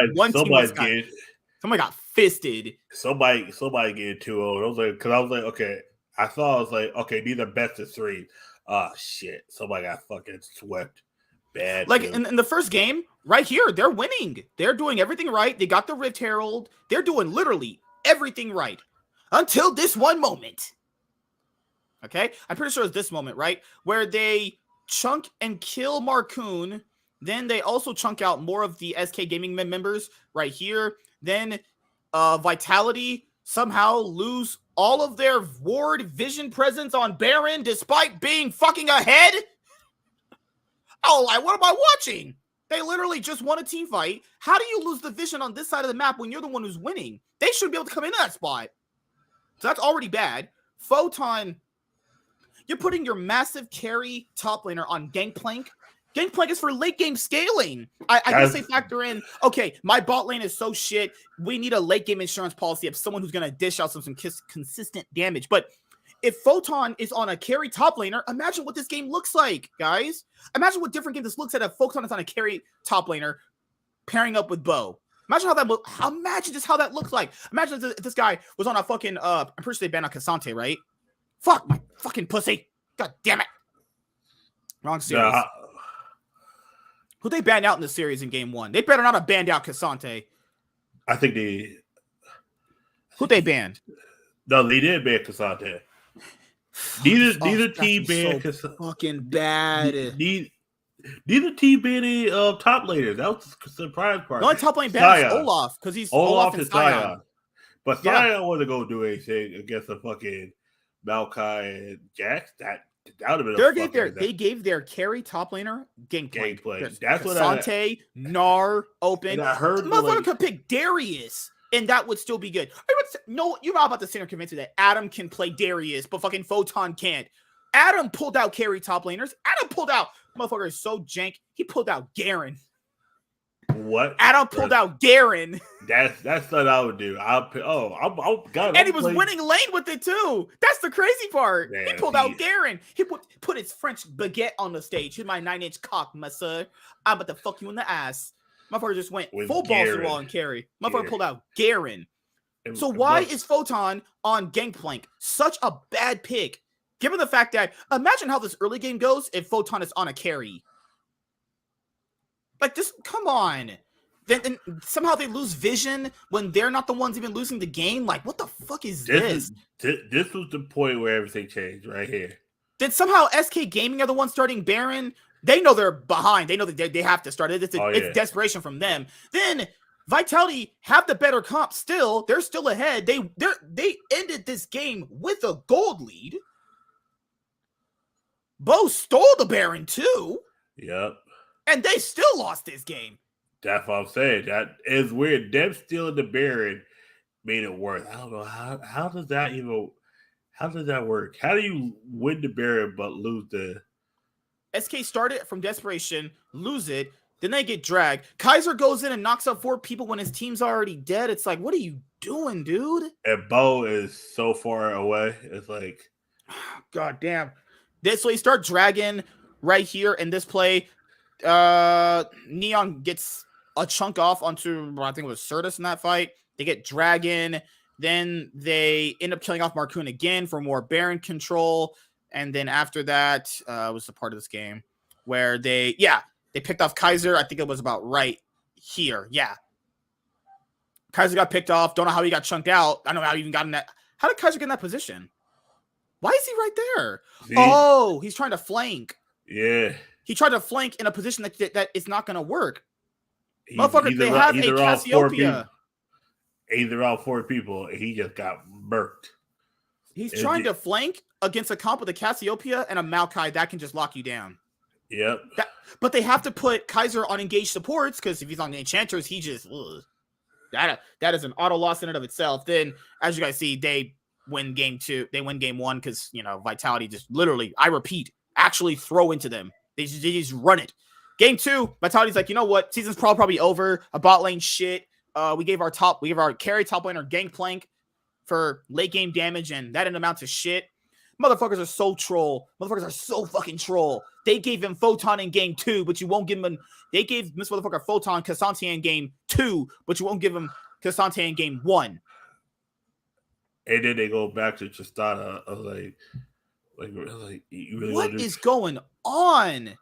Somebody got fisted. Somebody getting 2-0. I was like, okay. I thought I was like, okay, these are best of 3. Oh shit! Somebody got fucking swept. Bad. Like in the first game, right here, they're winning. They're doing everything right. They got the Rift Herald. They're doing literally everything right until this one moment. Okay, I'm pretty sure it's this moment, right, where they chunk and kill Marcoon. Then they also chunk out more of the SK Gaming members right here. Then Vitality somehow lose all of their ward vision presence on Baron despite being fucking ahead. Oh, like, what am I watching? They literally just won a team fight. How do you lose the vision on this side of the map when you're the one who's winning? They should be able to come into that spot. So that's already bad. Photon, you're putting your massive carry top laner on Gangplank. Gangplank is for late game scaling. I guess they factor in, okay, my bot lane is so shit. We need a late game insurance policy of someone who's going to dish out some consistent damage. But if Photon is on a carry top laner, imagine what this game looks like, guys. Imagine what different game this looks at if Photon is on a carry top laner pairing up with Bo. Imagine how that imagine just how that looks like. Imagine if this guy was on a fucking I'm pretty sure they banned on Cassante, right? Fuck my fucking pussy. God damn it. Wrong series. Who they banned out in the series in game 1? They better not have banned out Cassante. I think they. Who they banned? No, they did ban Cassante. Neither team banned Cassante. Fucking bad. Neither team banned any top laners. That was the surprise part. The only top lane ban is Olaf because he's Olaf and Sion. But Sion wasn't going to do anything against a fucking Maokai and Jax. That would have been they gave their carry top laner gameplay. That's what Cassante, Gnar, open. I heard motherfucker could pick Darius, and that would still be good. No, you're not about to sit and convince me that Adam can play Darius, but fucking Photon can't. Adam pulled out carry top laners. Adam pulled out motherfucker is so jank. He pulled out Garen. What? Adam pulled out Garen. That's what I would do. And he was winning lane with it too. That's the crazy part. Man, he pulled out Garen. He put his French baguette on the stage. Here's my 9-inch cock, my son. I'm about to fuck you in the ass. Motherfucker just went full balls to the wall and carry. Motherfucker pulled out Garen. So why is Photon on Gangplank such a bad pick? Given the fact that, imagine how this early game goes if Photon is on a carry. Like this, come on. Then somehow they lose vision when they're not the ones even losing the game. Like, what the fuck is this? This was the point where everything changed right here. Then somehow SK Gaming are the ones starting Baron. They know they're behind. They know that they have to start it. It's desperation from them. Then Vitality have the better comp still. They're still ahead. They ended this game with a gold lead. Bo stole the Baron too. Yep. And they still lost this game. That's what I'm saying. That is weird. Them stealing the Baron made it worse. I don't know how does that work? How do you win the Baron but lose the SK started from desperation, lose it, then they get dragged. Kaiser goes in and knocks out 4 people when his team's already dead. It's like, what are you doing, dude? And Bo is so far away. It's like, God damn. So you start dragging right here in this play. Neon gets a chunk off onto, I think it was Certus in that fight. They get Dragon. Then they end up killing off Marcoon again for more Baron control. And then after that was the part of this game where they picked off Kaiser. I think it was about right here. Yeah. Kaiser got picked off. Don't know how he got chunked out. I don't know how he even got in that. How did Kaiser get in that position? Why is he right there? See? Oh, he's trying to flank. Yeah. He tried to flank in a position that is not going to work. Motherfucker, they have a Cassiopeia. Either all 4 people, and he just got murked. He's trying to flank against a comp with a Cassiopeia and a Maokai that can just lock you down. Yep. But they have to put Kaiser on engaged supports because if he's on the Enchanters, he just that is an auto loss in and of itself. Then, as you guys see, they win game 2. They win game 1 because Vitality just literally, I repeat, actually throw into them. They just run it. Game 2, Vitality's like, you know what? Season's probably over. A bot lane shit. We gave our carry top laner Gangplank for late game damage, and that didn't amount to shit. Motherfuckers are so troll. Motherfuckers are so fucking troll. They gave him Photon in game 2, but you won't give him. They gave this motherfucker Photon Cassante in game 2, but you won't give him Cassante in game 1. And then they go back to Tristana. I was like, you really what is going on?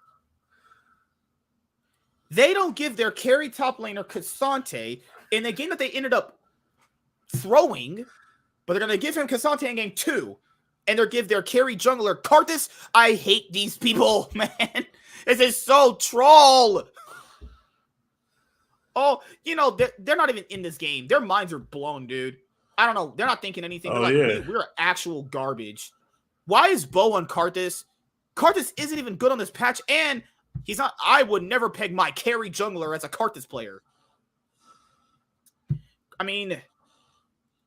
They don't give their carry top laner Cassante in the game that they ended up throwing, but they're going to give him Cassante in game 2. And they'll give their carry jungler Karthus. I hate these people, man. This is so troll. Oh, they're not even in this game. Their minds are blown, dude. I don't know. They're not thinking anything. They're wait, we're actual garbage. Why is Bo on Karthus? Karthus isn't even good on this patch, and he's not. I would never peg my carry jungler as a Karthus player. I mean,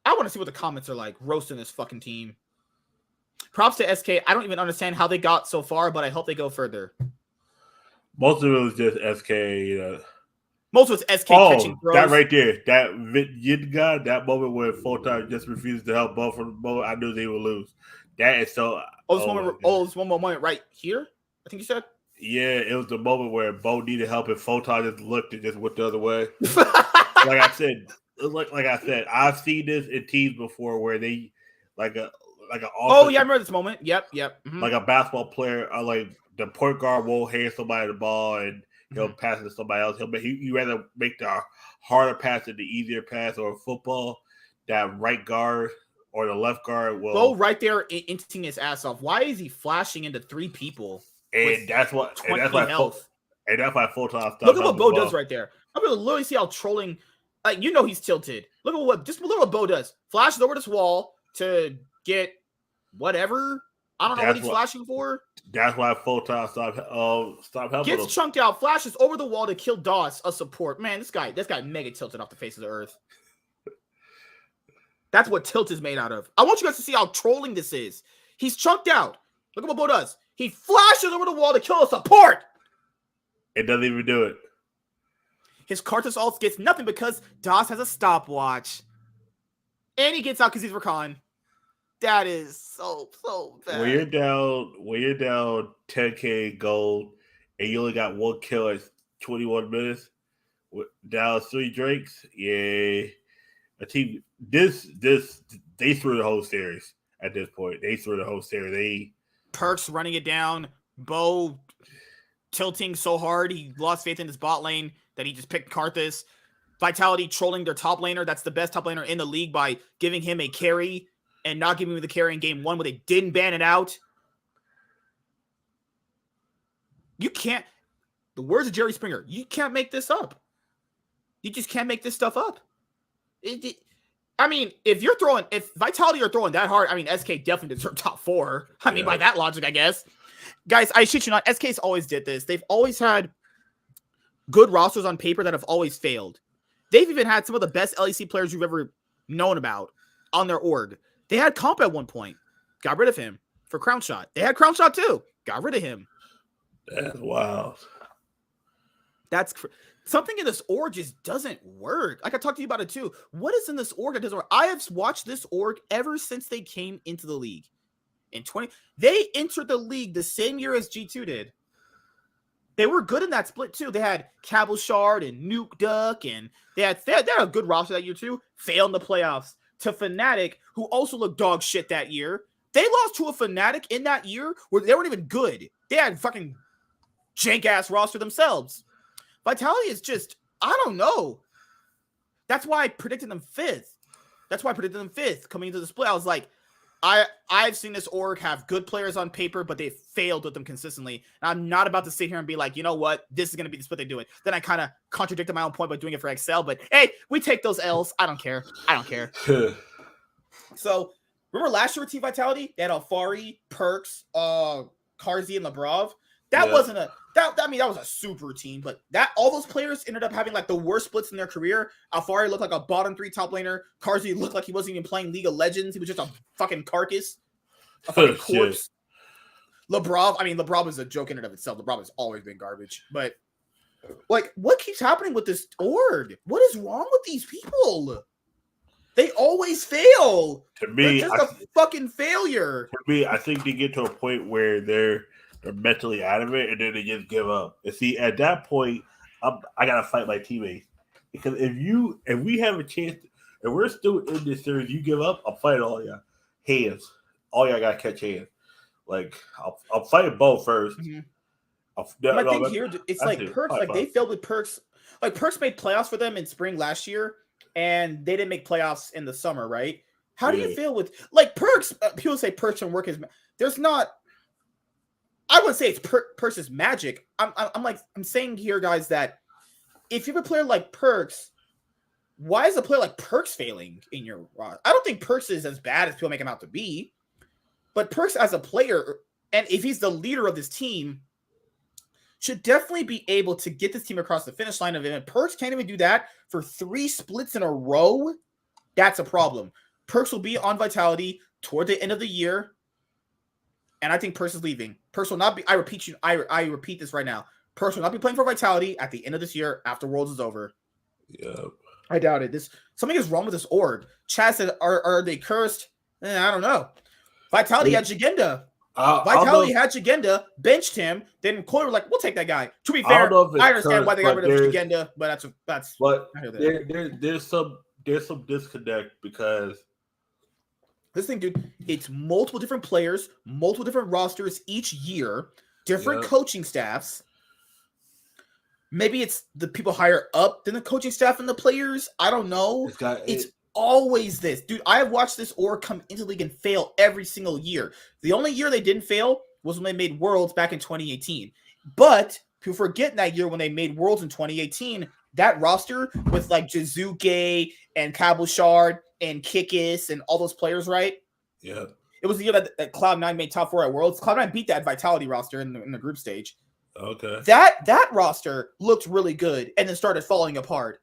I want to see what the comments are like roasting this fucking team. Props to SK. I don't even understand how they got so far, but I hope they go further. Most of it was just SK, Most of it's SK catching throws. That right there, that VIT guy, that moment where Full-Time just refused to help Bo from the moment, I knew they would lose. That is so. This one moment right here, I think you said. Yeah, it was the moment where Bo needed help and Full-Time just looked and just went the other way. Like I said, I've seen this in teams before where they like an oh yeah, I remember this moment. Yep. Mm-hmm. Like a basketball player, like the point guard will hand somebody the ball and he'll pass it to somebody else. He rather make the harder pass than the easier pass. Or football, that right guard or the left guard will go right there, inting his ass off. Why is he flashing into 3 people? And that's why Full-Time stopped. Look at what Bo does right there. I'm gonna literally see how trolling. He's tilted. Look at what Bo does. Flashes over this wall to get whatever. I don't know what he's flashing for. That's why Full-Time stopped helping. Gets chunked out, flashes over the wall to kill DOS, a support. Man, this guy mega tilted off the face of the earth. That's what tilt is made out of. I want you guys to see how trolling this is. He's chunked out. Look at what Bo does. He flashes over the wall to kill a support. It doesn't even do it. His Karthus ult gets nothing because DOS has a stopwatch. And he gets out because he's Rakan. That is so bad. When you're down 10k gold and you only got 1 kill at 21 minutes, down 3 drakes, yeah. A team they threw the whole series at this point. They threw the whole series. Perks running it down, Bo tilting so hard he lost faith in his bot lane that he just picked Karthus. Vitality trolling their top laner. That's the best top laner in the league by giving him a carry and not giving him the carry in game 1 where they didn't ban it out. You can't. The words of Jerry Springer. You can't make this up. You just can't make this stuff up. I mean, if Vitality are throwing that hard, I mean, SK definitely deserves top 4. I mean, by that logic, I guess. Guys, I shit you not, SK's always did this. They've always had good rosters on paper that have always failed. They've even had some of the best LEC players you've ever known about on their org. They had Comp at one point. Got rid of him for Crown Shot. They had Crown Shot too. Got rid of him. That's wild. Something in this org just doesn't work. Like I talked to you about it too. What is in this org that doesn't work? I have watched this org ever since they came into the league. They entered the league the same year as G2 did. They were good in that split too. They had Cabochard and Nuke Duck, and they had a good roster that year too. Failed in the playoffs to Fnatic, who also looked dog shit that year. They lost to a Fnatic in that year where they weren't even good. They had fucking jank ass roster themselves. Vitality is just, I don't know. That's why I predicted them 5th. Coming into the split. I was like, I've seen this org have good players on paper, but they failed with them consistently. And I'm not about to sit here and be like, you know what? This is going to be the split they do it. Then I kind of contradicted my own point by doing it for Excel. But hey, we take those L's. I don't care. So remember last year with Team Vitality? They had Alfari, Perks, Karzi, and Labrov. That wasn't that was a super team, but all those players ended up having like the worst splits in their career. Alfari looked like a bottom 3 top laner. Karzi looked like he wasn't even playing League of Legends. He was just a fucking carcass, a fucking corpse. Labrov is a joke in and of itself. Labrov has always been garbage, but like, what keeps happening with this org? What is wrong with these people? They always fail. To me, they're just a fucking failure. To me, I think they get to a point where they're mentally out of it, and then they just give up. And see, at that point, I gotta fight my teammates, because if we have a chance, if we're still in this series, you give up, I'm fighting all y'all hands. All y'all gotta catch hands. Like I'll fight Bo first, My thing here, it's like Perks, like they failed with Perks. Like Perks made playoffs for them in spring last year, and they didn't make playoffs in the summer, right? How do you feel with like Perks? People say Perks and work is. There's not. I wouldn't say it's Perks is magic. I'm saying here, guys, that if you have a player like Perks, why is a player like Perks failing in your roster? I don't think Perks is as bad as people make him out to be, but Perks as a player, and if he's the leader of this team, should definitely be able to get this team across the finish line of it. And Perks can't even do that for 3 splits in a row. That's a problem. Perks will be on Vitality toward the end of the year, and I think Perks is leaving. Perks will not be. I repeat this right now. Perks will not be playing for Vitality at the end of this year after Worlds is over. Yeah, I doubt it. Something is wrong with this org. Chad said, "Are they cursed?" I don't know. Vitality had Jagenda. Vitality had Jagenda, benched him. Then Coyle were like, "We'll take that guy." To be fair, I understand why they got rid of Jagenda, but that's. But there's some disconnect because this thing, dude, it's multiple different players, multiple different rosters each year, different coaching staffs. Maybe it's the people higher up than the coaching staff and the players. I don't know. It's always this. Dude, I have watched this org come into the league and fail every single year. The only year they didn't fail was when they made Worlds back in 2018. But people forget that year when they made Worlds in 2018, that roster with like Jizuke and Cabochard and Kikis and all those players, right? Yeah. It was the year that Cloud9 made top 4 at Worlds. Cloud9 beat that Vitality roster in the group stage. Okay. That roster looked really good and then started falling apart.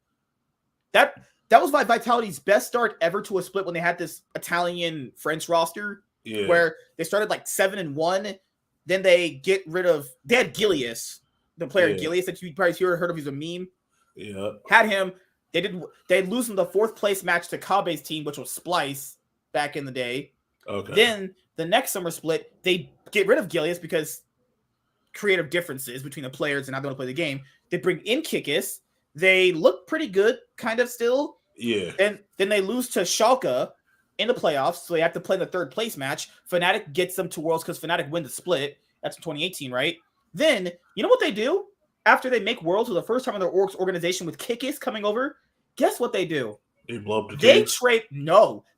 That was Vitality's best start ever to a split when they had this Italian-French roster where they started like 7-1. Then they had Gilius, the player Gilius that you probably heard of. He's a meme. Yeah. Had him. They'd lose in the 4th place match to Kabe's team, which was Splice back in the day. Okay. Then the next summer split, they get rid of Gilius because creative differences between the players and how they want to play the game. They bring in Kikis. They look pretty good, kind of still. Yeah. And then they lose to Schalke in the playoffs, so they have to play the 3rd place match. Fnatic gets them to Worlds because Fnatic win the split. That's in 2018, right? Then, you know what they do? After they make Worlds for the first time in their organization with Kikis coming over, guess what they do? They blow up the team.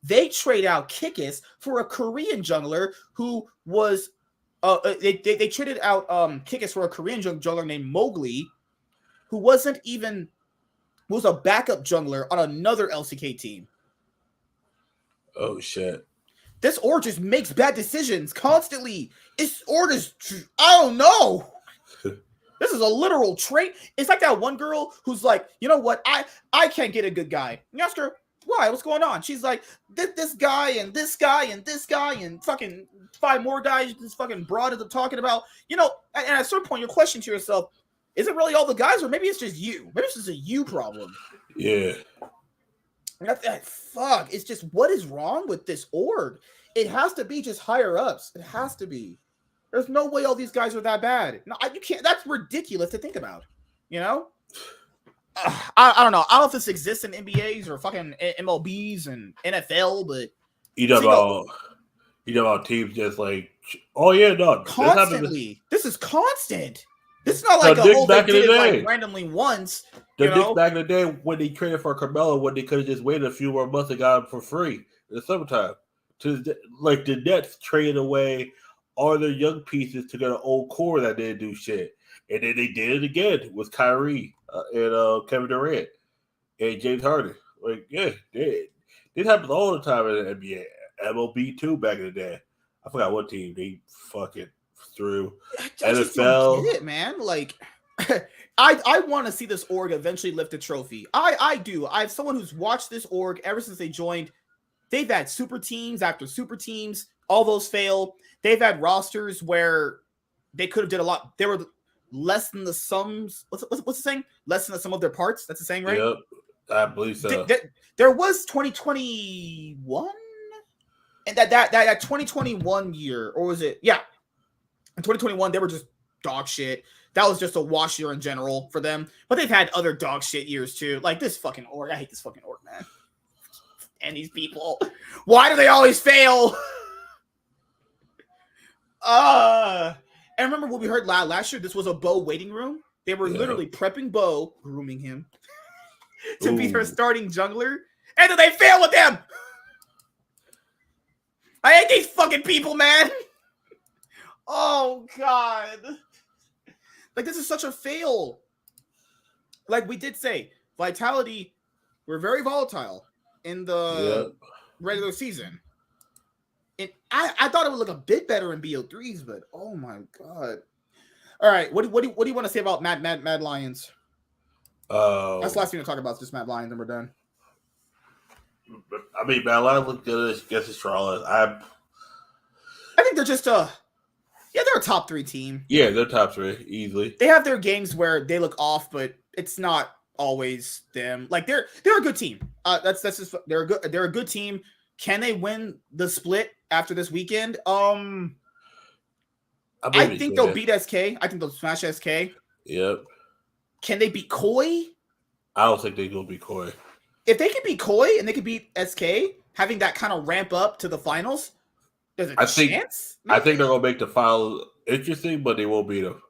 They trade out Kikis for a Korean jungler who was they traded out Kikis for a Korean jungler named Mowgli, who was a backup jungler on another LCK team. Oh shit. This org just makes bad decisions constantly. I don't know. This is a literal trait. It's like that one girl who's like, you know what? I can't get a good guy. You ask her, why? What's going on? She's like, this guy and this guy and this guy and fucking 5 more guys this fucking broad is talking about. You know, and at a certain point, you're questioning to yourself, is it really all the guys or maybe it's just you? Maybe it's just a you problem. Yeah. Fuck. It's just, what is wrong with this org? It has to be just higher ups. It has to be. There's no way all these guys are that bad. No, you can't. That's ridiculous to think about. You know? I don't know. I don't know if this exists in NBAs or fucking MLBs and NFL, but you know about teams just like, oh yeah, no, constantly. This is constant. This is not like they did it like randomly once. The Knicks back in the day when they traded for Carmelo, when they could have just waited a few more months and got him for free in the summertime. Like the Nets traded away all their young pieces to get an old core that didn't do shit. And then they did it again with Kyrie and Kevin Durant and James Harden. Like, yeah, this happens all the time in the NBA. MLB too back in the day. I forgot what team they fucking threw. I just don't get it, man. Like, I want to see this org eventually lift a trophy. I do. I have someone who's watched this org ever since they joined. They've had super teams after super teams. All those fail. They've had rosters where they could have did a lot. They were less than the sums. What's the saying? Less than the sum of their parts. That's the saying, right? Yep, I believe so. There was 2021, and that 2021 year, or was it? Yeah, in 2021 they were just dog shit. That was just a wash year in general for them. But they've had other dog shit years too. Like this fucking org. I hate this fucking org, man. And these people. Why do they always fail? And remember what we heard last year? This was a Bo waiting room. They were literally prepping Bo, grooming him to be their starting jungler, and then they fail with him. I hate these fucking people, man. Oh God. Like, this is such a fail. Like we did say, Vitality were very volatile in the regular season. And I thought it would look a bit better in BO3s, but oh my God. All right, what do you want to say about Mad Lions? That's the last thing to talk about, just Mad Lions, and we're done. I mean, Mad Lions look good against Charlotte. I think they're just they're a top 3 team. Yeah, they're top 3 easily. They have their games where they look off, but it's not always them. Like they're a good team. That's just they're a good team. Can they win the split after this weekend? I think they'll beat SK. I think they'll smash SK. Yep. Can they beat Koi? I don't think they're gonna beat Koi. If they can beat Koi and they can beat SK, having that kind of ramp up to the finals, there's a chance. I think they're gonna make the finals interesting, but they won't beat them.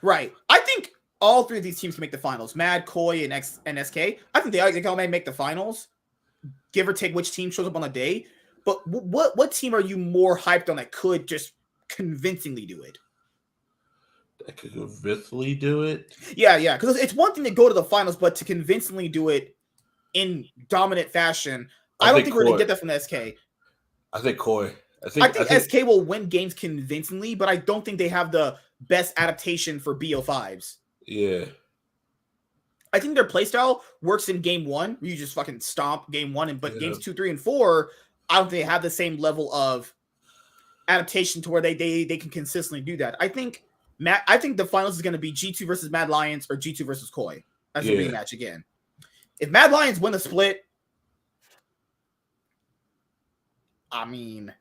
Right. I think all 3 of these teams can make the finals. Mad, Koi, and SK. I think they can all make the finals, give or take which team shows up on the day. But what team are you more hyped on that could just convincingly do it? That could convincingly do it? Yeah. Because it's one thing to go to the finals, but to convincingly do it in dominant fashion, I don't think we're going to get that from the SK. I think Koi. I think SK will win games convincingly, but I don't think they have the best adaptation for BO5s. Yeah. I think their playstyle works in game 1, where you just fucking stomp game 1, but games 2, 3, and 4, I don't think they have the same level of adaptation to where they can consistently do that. I think the finals is going to be G2 versus Mad Lions or G2 versus Koi as a rematch again. If Mad Lions win the split, I mean,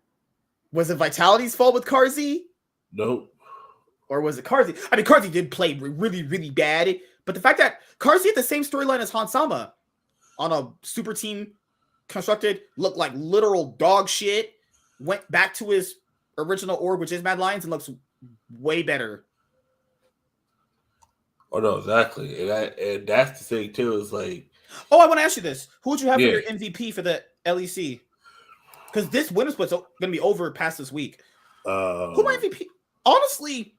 was it Vitality's fault with Carzzy? Nope. Or was it Carzzy? I mean, Carzzy did play really, really bad, but the fact that Carzzy had the same storyline as Hansama on a super team constructed, looked like literal dog shit, went back to his original org, which is Mad Lions, and looks way better. Oh, no, exactly. And that's the thing, too, is like... Oh, I want to ask you this. Who would you have for your MVP for the LEC? Because this winter split's going to be over past this week. Who my MVP? Honestly,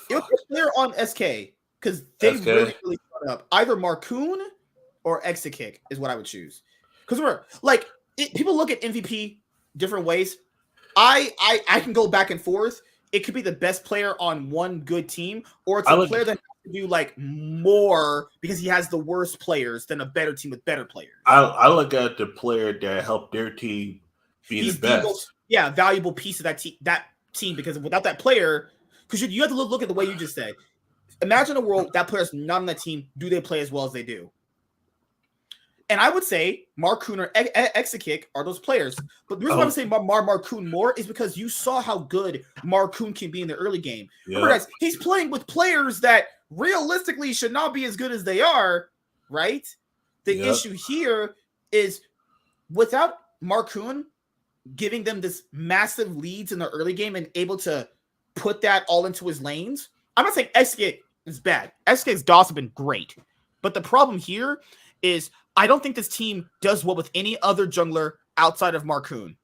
it was a player on SK, because they really brought up either Marcoon or Exakick is what I would choose. Because remember, like, people look at MVP different ways. I can go back and forth. It could be the best player on one good team, or it's a player that has to do like more because he has the worst players than a better team with better players. I look at the player that helped their team be the best. Valuable piece of that team, because without that player, because you have to look at the way you just said. Imagine a world that player's not on that team. Do they play as well as they do? And I would say Marcoon or Exakick are those players. But the reason why I'm saying Marcoon more is because you saw how good Marcoon can be in the early game. Yeah. Remember, guys, he's playing with players that realistically should not be as good as they are, right? The issue here is without Marcoon giving them this massive leads in the early game and able to put that all into his lanes. I'm not saying Exakick is bad. Exakick's DOS have been great. But the problem here is I don't think this team does well with any other jungler outside of Marcoon.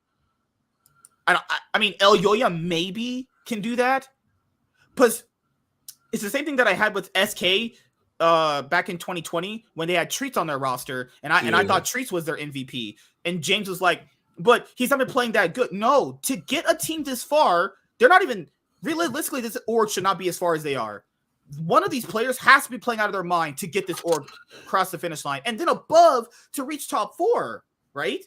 I mean, El Yoya maybe can do that. Because it's the same thing that I had with SK back in 2020 when they had Treats on their roster. And I thought Treats was their MVP. And James was like, but he's not been playing that good. No, to get a team this far, they're not even, realistically, this org should not be as far as they are. One of these players has to be playing out of their mind to get this org across the finish line and then above to reach top 4, right?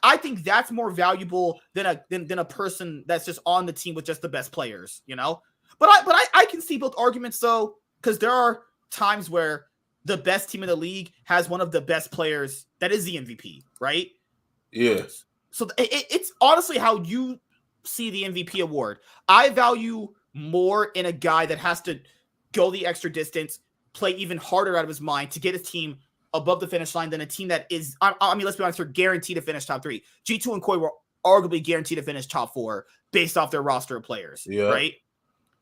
I think that's more valuable than a person that's just on the team with just the best players, you know? But I can see both arguments though, because there are times where the best team in the league has one of the best players that is the MVP, right? Yes. So it's honestly how you see the MVP award. I value more in a guy that has to go the extra distance, play even harder out of his mind to get his team above the finish line than a team that is, I mean, let's be honest, they're guaranteed to finish top 3. G2 and Koi were arguably guaranteed to finish top 4 based off their roster of players, right?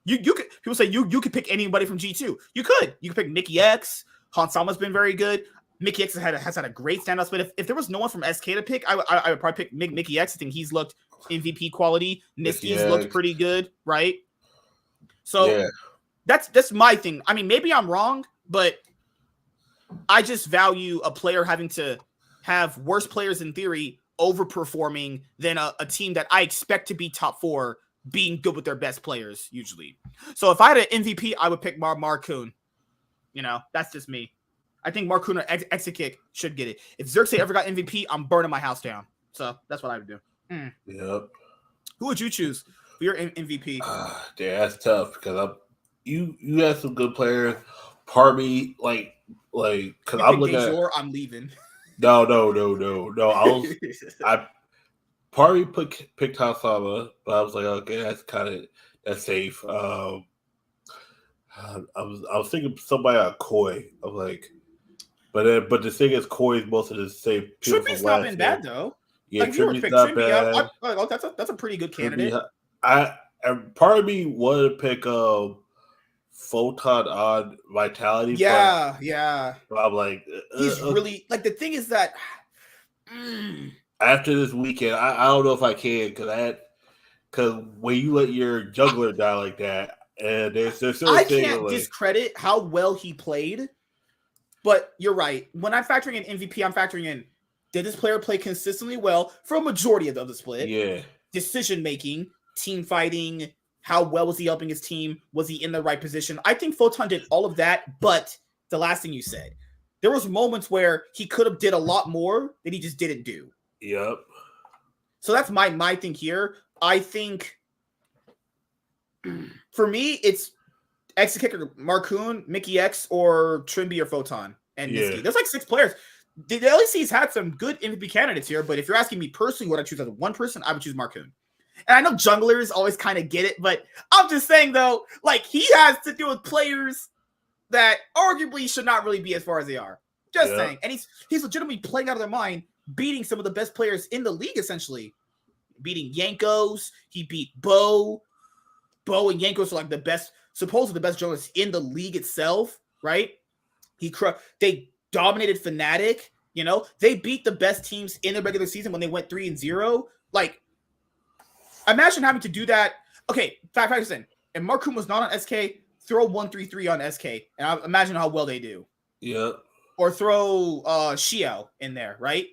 You could, people say you could pick anybody from G2. You could pick Mickey X. Hansama's been very good. Mickey X has had a great standout split. If there was no one from SK to pick, I would probably pick Mickey X. I think he's looked MVP quality. Niski's looked pretty good, right? So that's my thing. I mean, maybe I'm wrong, but I just value a player having to have worse players in theory overperforming than a team that I expect to be top 4 being good with their best players usually. So if I had an MVP, I would pick Marcoon. You know, that's just me. I think Marcoon or Exekick should get it. If Xerxes ever got MVP, I'm burning my house down. So that's what I would do. Yep. Who would you choose for your MVP? Yeah, that's tough because you have some good players. Part of me, like, because I'm looking at. I'm leaving. No. I part of me picked Hansama, but I was like, okay, that's safe. I was thinking somebody out Koi. I was like, but the thing is, Koi is most of the same. Trippy's not been bad though. Yeah, like, Trippy's not bad. That's a pretty good candidate. Part of me wanted to pick Photon on Vitality. Yeah. But I'm like, he's really like the thing is that after this weekend, I don't know if I can because when you let your jungler die like that, and there's I can't discredit how well he played, but you're right. When I'm factoring in MVP, I'm factoring in did this player play consistently well for a majority of the split? Yeah, decision making, team fighting. How well was he helping his team? Was he in the right position? I think Photon did all of that, but the last thing you said, there was moments where he could have did a lot more that he just didn't do. Yep. So that's my thing here. I think for me, it's Exekick, Marcoon, Mickey X, or Trimby or Photon and Niski. There's like 6 players. The LEC's had some good MVP candidates here, but if you're asking me personally what I choose as one person, I would choose Marcoon. And I know junglers always kind of get it, but I'm just saying, though, like, he has to do with players that arguably should not really be as far as they are. Just saying. And he's legitimately playing out of their mind, beating some of the best players in the league, essentially. Beating Yankos. He beat Bo. Bo and Yankos are like the best, supposedly the best junglers in the league itself, right? They dominated Fnatic, you know? They beat the best teams in the regular season when they went 3-0. Like, imagine having to do that. Okay, fact listen. If Marcoon was not on SK, throw 1-3-3 on SK, and I imagine how well they do. Yeah. Or throw Xiao in there, right?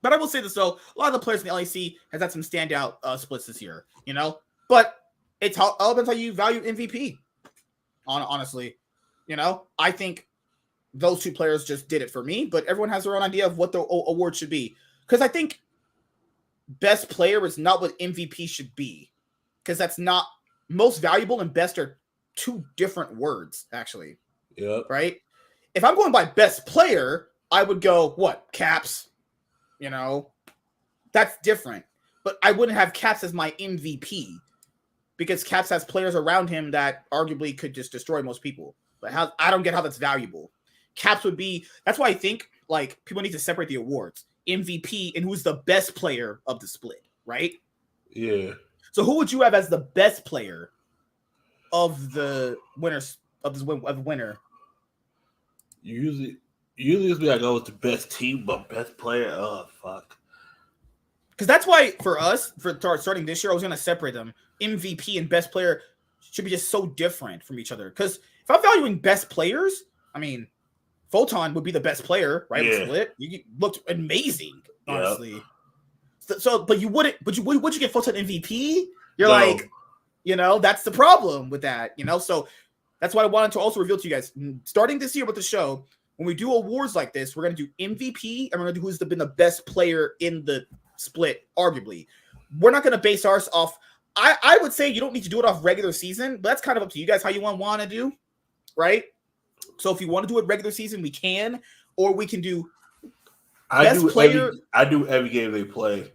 But I will say this though, a lot of the players in the LEC has had some standout splits this year, you know. But it's all depends how you value MVP. Honestly, you know, I think those 2 players just did it for me. But everyone has their own idea of what the award should be, because I think best player is not what MVP should be, because that's not most valuable and best are 2 different words, actually. Yeah. Right? If I'm going by best player, I would go, what? Caps. You know? That's different. But I wouldn't have Caps as my MVP, because Caps has players around him that arguably could just destroy most people. But I don't get how that's valuable. Caps would be, that's why I think, like, people need to separate the awards. MVP and who's the best player of the split, right? Yeah. So who would you have as the best player of the winners of this winner? Usually I go with the best team, but best player. Oh fuck. Because that's why for us, for starting this year, I was gonna separate them. MVP and best player should be just so different from each other. Because if I'm valuing best players, I mean, Photon would be the best player, right? Yeah. Split. You looked amazing, honestly. Yep. So, but you wouldn't. Would you get Photon MVP? You're like, you know, that's the problem with that, you know. So that's why I wanted to also reveal to you guys, starting this year with the show, when we do awards like this, we're gonna do MVP and we're gonna do who's been the best player in the split, arguably. We're not gonna base ours off. I would say you don't need to do it off regular season, but that's kind of up to you guys how you want to do, right? So if you want to do it regular season, we can, or we can do best player. I do every game they play.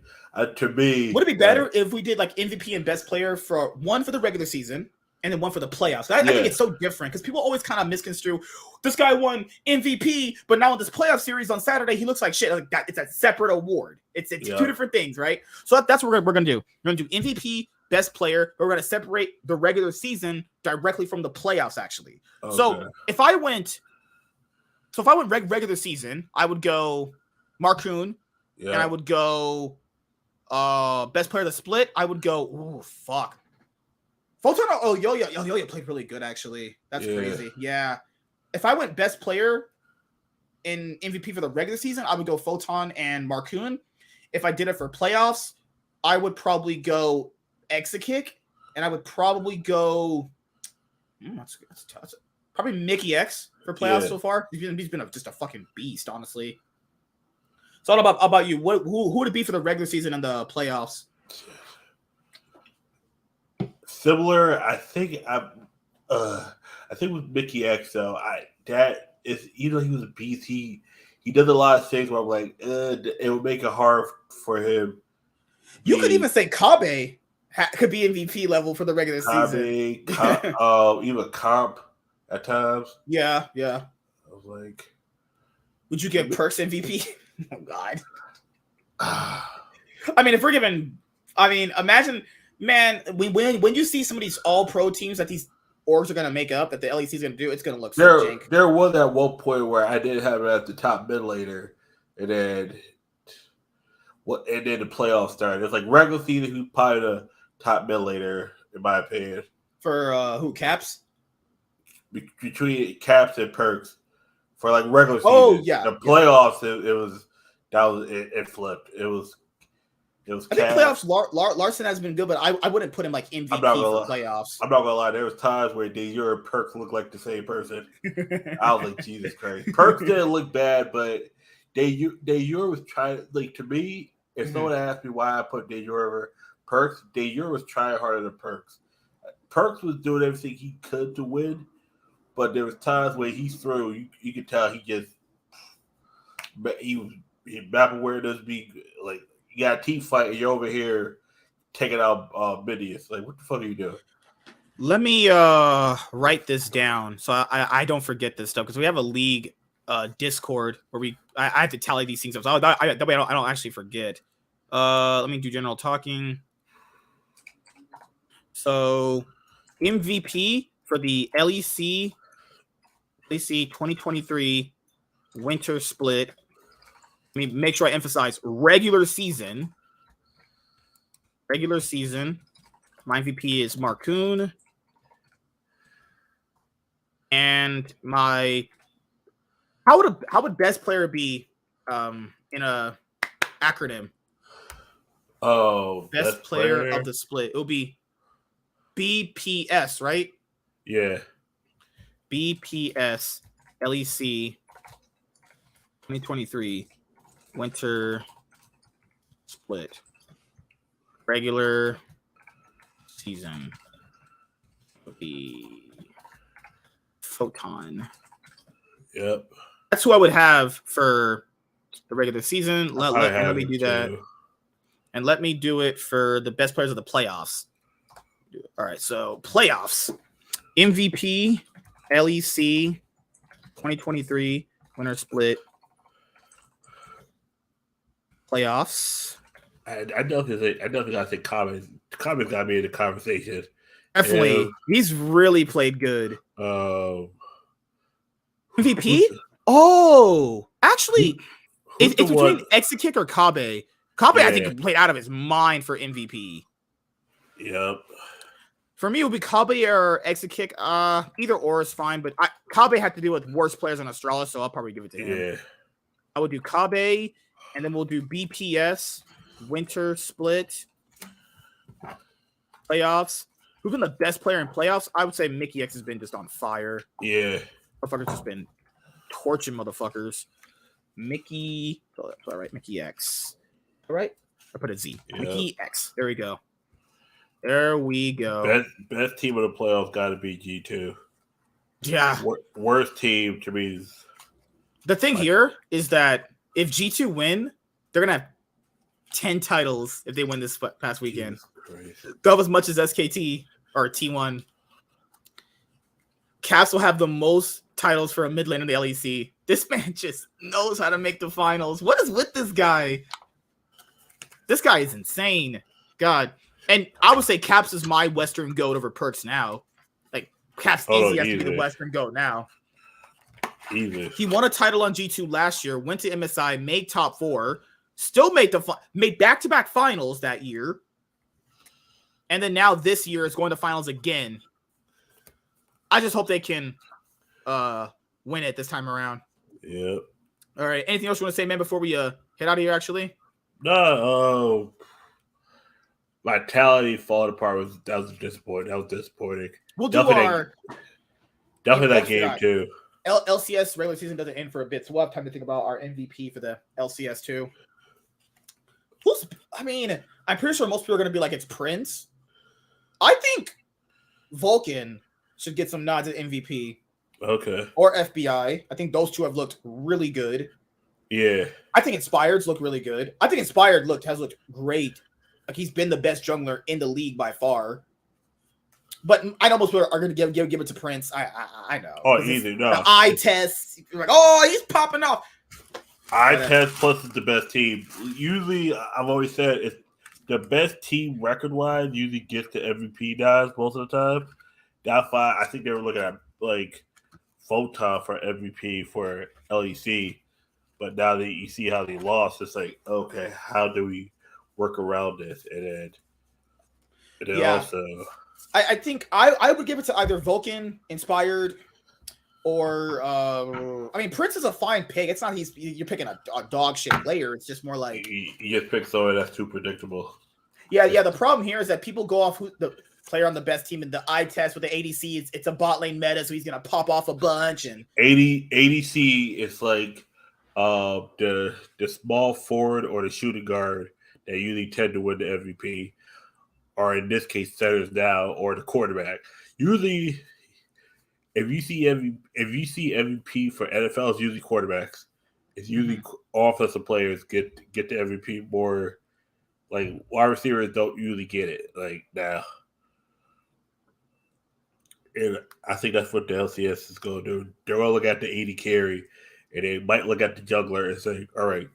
To me, would it be better if we did like MVP and best player for one for the regular season and then one for the playoffs? I think it's so different because people always kind of misconstrue. This guy won MVP, but now in this playoff series on Saturday, he looks like shit. Like that, it's a separate award. It's 2 different things, right? So that's what we're gonna do. We're gonna do MVP, best player, but we're gonna separate the regular season directly from the playoffs. Actually, Okay. so if I went regular season, I would go Marcoon, and I would go best player of the split. I would go. Oh fuck. Photon. Oh, Yo-Yo played really good actually. That's crazy. Yeah. If I went best player in MVP for the regular season, I would go Photon and Marcoon. If I did it for playoffs, I would probably go Exakick, and I would probably go. That's tough. Probably Mickey X for playoffs so far. He's been just a fucking beast, honestly. So, all about you. Who would it be for the regular season and the playoffs? Similar, I think. I think with Mickey X though, that is, he was a beast. He does a lot of things where I'm like, it would make it hard for him. You could even say Kabe could be MVP level for the regular season. Even Comp at times. Yeah. I was like, would you give Perks MVP? Oh God. I mean, if we're giving, imagine, man, when you see some of these all-pro teams that these orgs are gonna make up, that the LEC is gonna do, it's gonna look so jank. There was at one point where I did have it at the top mid later, and then the playoffs started. It's like regular season, who's probably the top mid later, in my opinion. For who? Caps? Between Caps and Perks. For like regular season. Oh yeah. The playoffs, it flipped. It was I think playoffs Larson has been good, but I wouldn't put him like MVP for playoffs. I'm not gonna lie, there was times where Dejure and Perks looked like the same person. I was like, Jesus Christ. Perks didn't look bad, but Dejure was trying, like, to me, if someone asked me why I put Dejure over Perks, Dejure was trying harder than Perks. Perks was doing everything he could to win, but there was times where he threw, you could tell he map awareness be like, you got a team fight and you're over here taking out minions. Like, what the fuck are you doing? Let me write this down so I don't forget this stuff, because we have a league Discord where I have to tally these things up. So that way I don't actually forget. Let me do general talking. So MVP for the LEC 2023 winter split. Let me make sure I emphasize regular season. Regular season. My MVP is Marcoon. And my how would best player be in a acronym? Oh, best player of the split. It will be BPS, right? Yeah. BPS LEC 2023 winter split. Regular season will be Photon. Yep. That's who I would have for the regular season. Let me do that. And let me do it for the best players of the playoffs. All right, so playoffs. MVP, LEC, 2023, winner split. Playoffs. I definitely gotta say Common gotta be in the conversation. Definitely. He's really played good. MVP? Oh, actually, it's between Exakick or Kabe. Kabe, I think, played out of his mind for MVP. Yep. For me, it would be Kabe or Exakick. Either or is fine, but Kabe had to deal with worse players on Australia, so I'll probably give it to him. Yeah. I would do Kabe, and then we'll do BPS, winter split, playoffs. Who's been the best player in playoffs? I would say Mickey X has been just on fire. Yeah. Motherfuckers just been torching motherfuckers. Mickey, all right, Mickey X. All right, I put a Z. Yep. Mickey X. There we go. There we go. Best team of the playoffs got to be G2. Yeah. Worst team to me is... The thing here is that if G2 win, they're going to have 10 titles if they win this past weekend. Double as much as SKT or T1. Caps will have the most titles for a mid lane in the LEC. This man just knows how to make the finals. What is with this guy? This guy is insane. God. And I would say Caps is my Western GOAT over Perks now. Like, Caps easy has to be the Western GOAT now. Easy. He won a title on G2 last year, went to MSI, made top 4, still made back-to-back finals that year. And then now this year is going to finals again. I just hope they can win it this time around. Yep. All right. Anything else you want to say, man, before we head out of here, actually? No. Vitality falling apart that was disappointing. We'll do our definitely that game too. LCS regular season doesn't end for a bit, so we'll have time to think about our MVP for the LCS too. I'm pretty sure most people are going to be like, it's Prince. I think Vulcan should get some nods at MVP. Okay. Or FBI. I think those two have looked really good. Yeah. I think Inspired's looked really good. I think Inspired has looked great. Like, he's been the best jungler in the league by far. But I know most people are going to give it to Prince. I know. Oh, easy. No. The eye test. You're like, oh, he's popping off. Eye test plus is the best team. Usually, I've always said, it's the best team record-wise usually gets the MVP guys most of the time. That's why I think they were looking at, like, Photon for MVP for LEC. But now that you see how they lost, it's like, okay, how do we work around this? And then also... I think I would give it to either Vulcan, Inspired, or Prince is a fine pick. It's not you're picking a dog shit player. It's just more like you just pick someone that's too predictable. Yeah. The problem here is that people go off who the player on the best team in the eye test with the ADC. It's a bot lane meta, so he's gonna pop off a bunch. And ADC is like the small forward or the shooting guard that usually tend to win the MVP. Or in this case, centers now, or the quarterback. Usually, if you see MVP for NFL, it's usually quarterbacks. It's usually offensive players get the MVP more. Like, wide receivers don't usually get it like now. And I think that's what the LCS is going to do. They're going to look at the 80 carry, and they might look at the juggler and say, all right,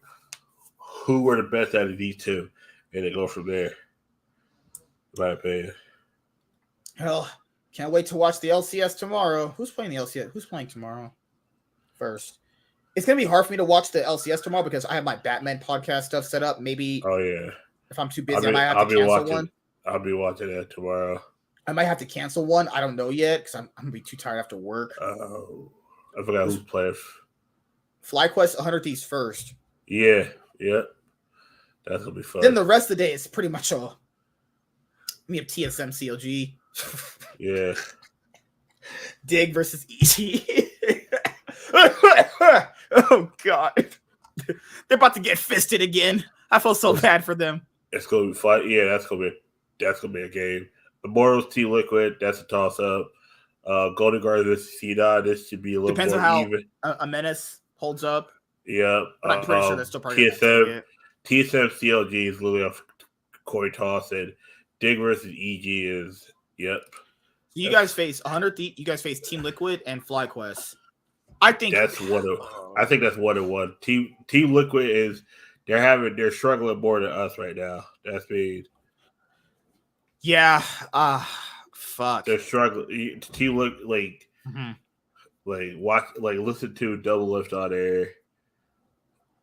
who are the best out of these two? And they go from there. My opinion. Hell, can't wait to watch the LCS tomorrow. Who's playing the LCS? Who's playing tomorrow? First, it's gonna be hard for me to watch the LCS tomorrow because I have my Batman podcast stuff set up. Maybe. Oh yeah. If I'm too busy, I might have to cancel one. I'll be watching that tomorrow. I might have to cancel one. I don't know yet because I'm gonna be too tired after work. Oh, I forgot who's playing. FlyQuest 100 Thieves first. Yeah. That's gonna be fun. Then the rest of the day is pretty much all. We have TSM CLG. Yeah. Dig versus EG. Oh God. They're about to get fisted again. I feel so bad for them. It's gonna be fun. Yeah, that's gonna be a game. Immortals Team Liquid, that's a toss up. Golden Guard versus C9, this should be a little depends more on even. How a Menace holds up. Yeah. But I'm pretty sure that's still probably TSM CLG is literally a coin toss, and Dig versus EG is So you guys face 100. You guys face Team Liquid and FlyQuest. I think that's that's 1-1. Team Liquid is they're struggling more than us right now. That's mean. Yeah. Fuck. They're struggling. Team Liquid watch listen to Double Lift on air.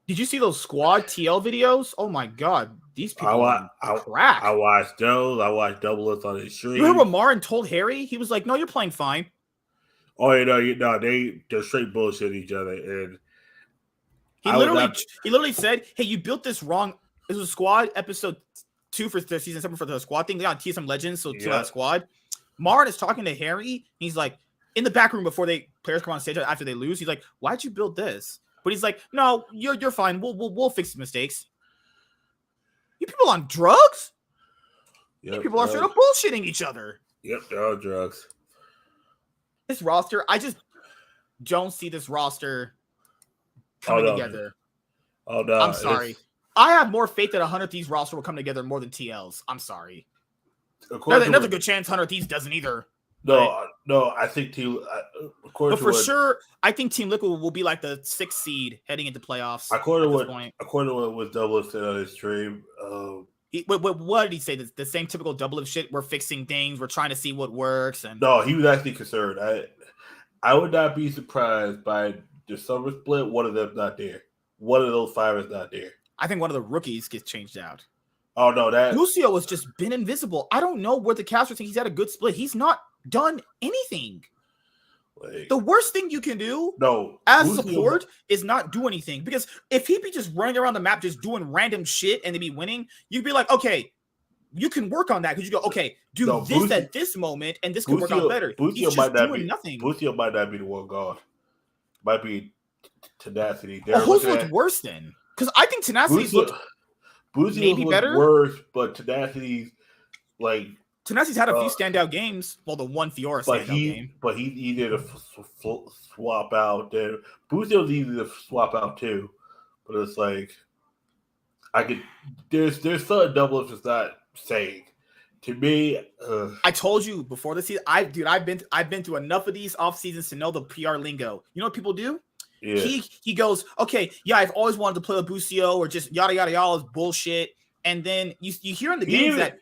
Did you see those squad TL videos? Oh my God, these people are crack. I watched those. I watched Double Lift on his stream. You heard what Marin told Harry? He was like, "No, you're playing fine." Oh, they're straight bullshit each other, and he literally said, "Hey, you built this wrong." This was squad episode 2 for the season 7 for the squad thing. They got TSM Legends, so 2 out squad. Marin is talking to Harry. He's like in the back room before players come on stage after they lose. He's like, "Why'd you build this?" But he's like, "No, you're fine. We'll fix the mistakes." You people on drugs? Yep, you people are straight up bullshitting each other. Yep, they're on drugs. This roster, I just don't see this roster coming together. Oh no! I'm sorry. I have more faith that 100 Thieves roster will come together more than TL's. I'm sorry. Another good chance 100 Thieves doesn't either. No, I think Team. But for sure, I think Team Liquid will be like the 6th seed heading into playoffs. According to what was Double said on his stream, What did he say? The same typical double lift shit. We're fixing things. We're trying to see what works. And no, he was actually concerned. I would not be surprised by the summer split. One of them not there. One of those 5 is not there. I think one of the rookies gets changed out. Oh no, that Lucio has just been invisible. I don't know where the casters think he's had a good split. He's not done anything. like, The worst thing you can do as support is not do anything. Because if he'd be just running around the map just doing random shit and they'd be winning, you'd be like, okay, you can work on that. Because you go, okay, do this at this moment and this can work out better. He's just doing nothing. Lucio might not be the one gone. Might be Tenacity. Who's looked worse then? Because I think Tenacity's looked maybe better. Worse, but Tenacity's like Tenacity's had a few standout games. Well, the one Fiora standout game. But he's easy to swap out. Then Bucio's easy to swap out too. But it's like there's certain double ups it's not saying. To me, I told you before the season. I've been through enough of these off seasons to know the PR lingo. You know what people do? Yeah. He goes, okay, yeah, I've always wanted to play with Bucio or just yada yada yada is bullshit. And then you hear in the games that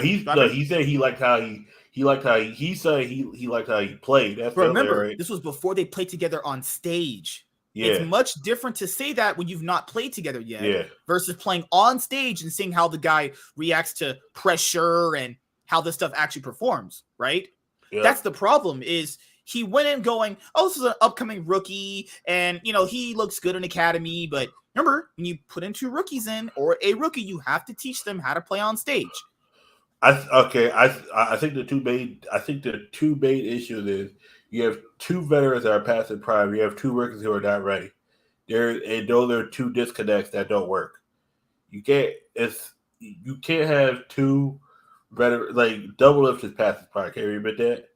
he said he liked how he said he liked how he played. That's but remember, right? This was before they played together on stage. Yeah. It's much different to say that when you've not played together yet versus playing on stage and seeing how the guy reacts to pressure and how this stuff actually performs, right? Yeah. That's the problem is he went in going, oh, this is an upcoming rookie and, he looks good in academy. But remember, when you put in 2 rookies in or a rookie, you have to teach them how to play on stage. I think the two main issues is you have 2 veterans that are past their prime. You have 2 rookies who are not ready. And those are 2 disconnects that don't work. You can't have 2 veterans like double lift is past his prime. Can you admit that?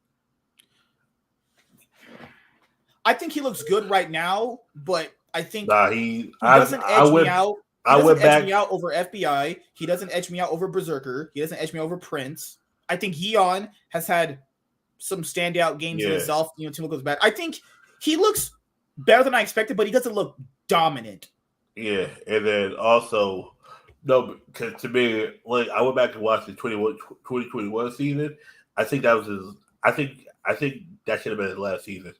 I think he looks good right now, but I think he doesn't edge me out. He doesn't edge me out over FBI. He doesn't edge me out over Berserker. He doesn't edge me over Prince. I think Yeon has had some standout games in himself. Timo goes back. I think he looks better than I expected, but he doesn't look dominant. Yeah, and then also, no, because to me, like I went back and watched the 2021 season. I think that was his. I think that should have been his last season.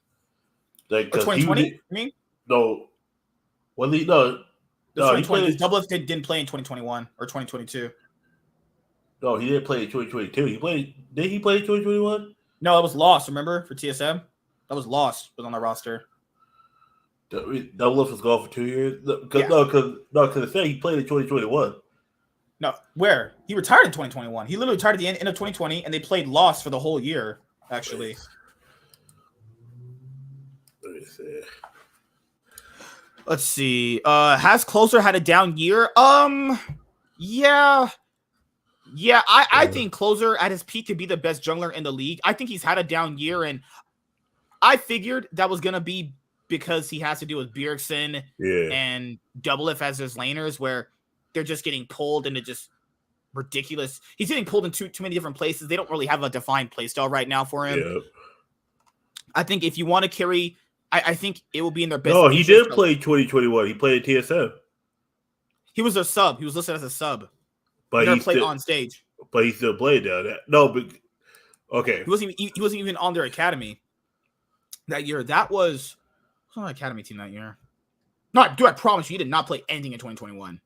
Like 2020, you mean? No. Well, no. He played. Double F didn't play in 2021 or 2022. No, he didn't play in 2022. Did he play in 2021? No, it was lost. Remember for TSM, that was lost. Was on the roster. Double F was gone for 2 years. Because it said he played in 2021. No, where he retired in 2021. He literally retired at the end of 2020, and they played lost for the whole year. Actually. Let's see. Has Closer had a down year? Yeah. I think Closer at his peak could be the best jungler in the league. I think he's had a down year, and I figured that was gonna be because he has to deal with Bjergsen and Double F as his laners, where they're just getting pulled into just ridiculous. He's getting pulled in too many different places. They don't really have a defined playstyle right now for him. Yeah. I think if you want to carry. I think it will be in their best. No, he did play 2021. He played at TSM. He was a sub. He was listed as a sub. But he played on stage. But he still played though. No, but okay. He wasn't even on their academy that year. That was on the academy team that year. No, dude, I promise you, he did not play anything in 2021.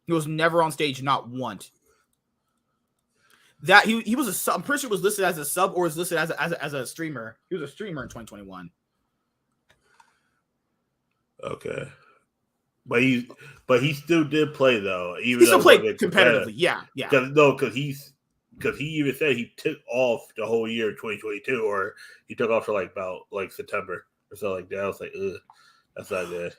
He was never on stage, not once. That he was a sub. I'm pretty sure he was listed as a sub or was listed as a streamer. He was a streamer in 2021. Okay, but he still did play though. Even he still played competitively. Yeah. Because he even said he took off the whole year of 2022, or he took off for about September or something like that. I was like, ugh, that's not good.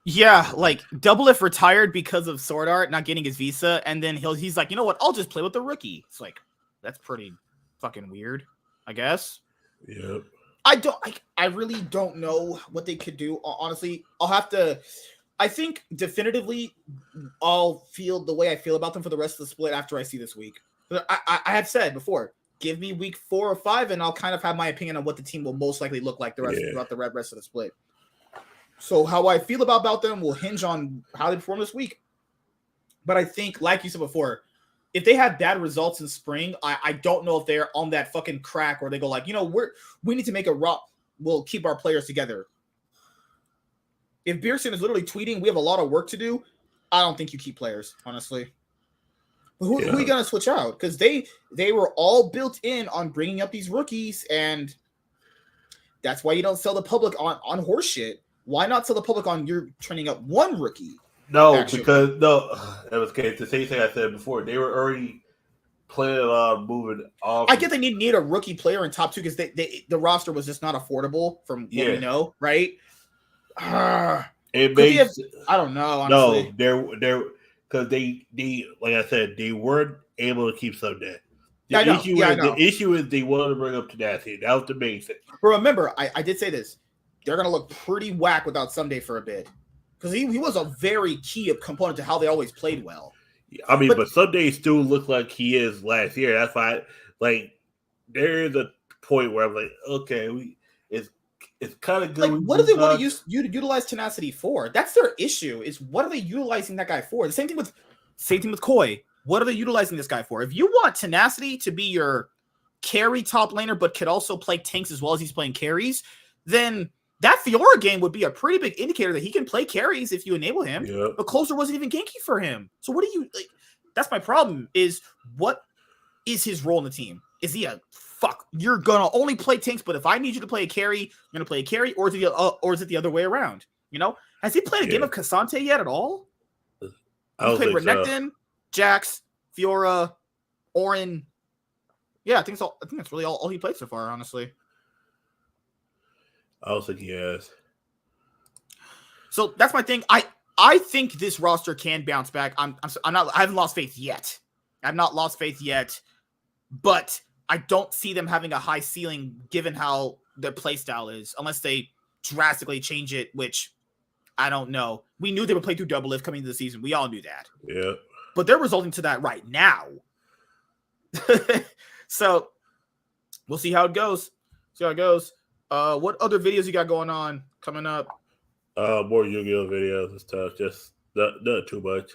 Yeah, Double F retired because of Sword Art not getting his visa, and then he's like, you know what? I'll just play with the rookie. It's like that's pretty fucking weird, I guess. Yep. I really don't know what they could do. Honestly, I think definitively I'll feel the way I feel about them for the rest of the split after I see this week. I have said before, give me week 4 or 5 and I'll kind of have my opinion on what the team will most likely look like throughout the rest of the split. So how I feel about them will hinge on how they perform this week. But I think, like you said before, if they had bad results in spring, I don't know if they're on that fucking crack where they go like, we need to make a rock. We'll keep our players together. If Beerson is literally tweeting, we have a lot of work to do, I don't think you keep players, honestly. But who are you going to switch out? Because they were all built in on bringing up these rookies, and that's why you don't sell the public on horse shit. Why not sell the public on you're training up one rookie? No, because that was the same thing I said before. They were already planning on moving off. I get they need a rookie player in top two because the roster was just not affordable from what we know, right? It makes I don't know. Honestly. No, they're because they like I said, they weren't able to keep Sunday. The issue is they wanted to bring up tenacity. That was the main thing. But remember, I did say this. They're gonna look pretty whack without Sunday for a bit. Because he was a very key component to how they always played well. I mean, but Sunday still looks like he is last year. That's why, there is a point where I'm like, okay, it's kind of good. Like, what do they want to utilize tenacity for? That's their issue. Is what are they utilizing that guy for? The same thing with Koi. What are they utilizing this guy for? If you want tenacity to be your carry top laner, but could also play tanks as well as he's playing carries, then that Fiora game would be a pretty big indicator that he can play carries if you enable him. Yep. But Closer wasn't even ganky for him. So what do you like? That's my problem. Is what is his role in the team? Is he a fuck? You're gonna only play tanks, but if I need you to play a carry, you're gonna play a carry, or is it the other way around? Has he played a game of Cassante yet at all? He's played Renekton, Jax, Fiora, Orin. Yeah, I think that's really all he played so far, honestly. I don't think he has. So that's my thing. I think this roster can bounce back. I haven't lost faith yet. I've not lost faith yet, but I don't see them having a high ceiling given how their play style is, unless they drastically change it, which I don't know. We knew they would play through double lift coming into the season. We all knew that. Yeah. But they're resulting to that right now. So we'll see how it goes. What other videos you got going on coming up? More Yu-Gi-Oh videos and stuff. Just not too much.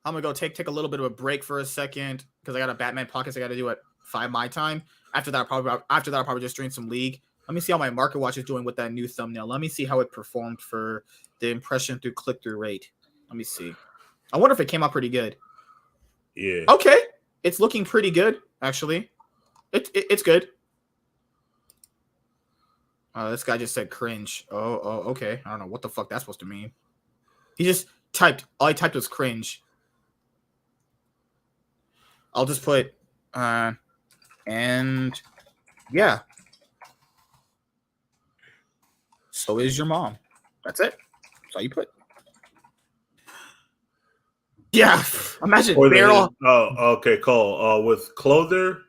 I'm gonna go take a little bit of a break for a second because I got a Batman podcast I got to do at 5 my time. After that, I'll probably just stream some League. Let me see how my market watch is doing with that new thumbnail. Let me see how it performed for the impression through click-through rate. Let me see. I wonder if it came out pretty good. Yeah. Okay, it's looking pretty good actually. It's good. This guy just said cringe. Oh, okay. I don't know what the fuck that's supposed to mean. He just typed. All he typed was cringe. I'll just put, and yeah. So is your mom. That's it. That's all you put. Yeah. Imagine Barrel. Oh, okay, cool. With Closer,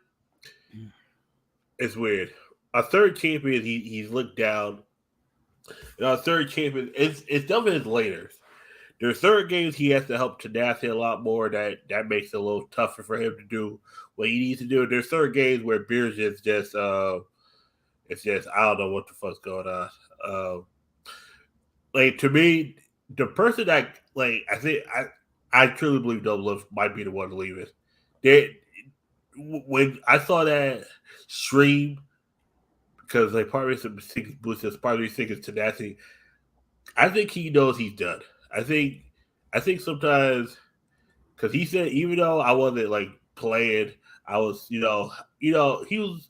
it's weird. Our third champion, he's looked down. And our third champion, it's definitely his laners. There's certain games he has to help tenacity a lot more. That makes it a little tougher for him to do what he needs to do. There's certain games where Beers is just it's just I don't know what the fuck's going on. To me, the person that I truly believe Double Lift might be the one to leave it. When I saw that stream, because part of me thinks boosters, part of me thinks it's tenacity. I think he knows he's done. I think sometimes because he said even though I wasn't playing, I was he was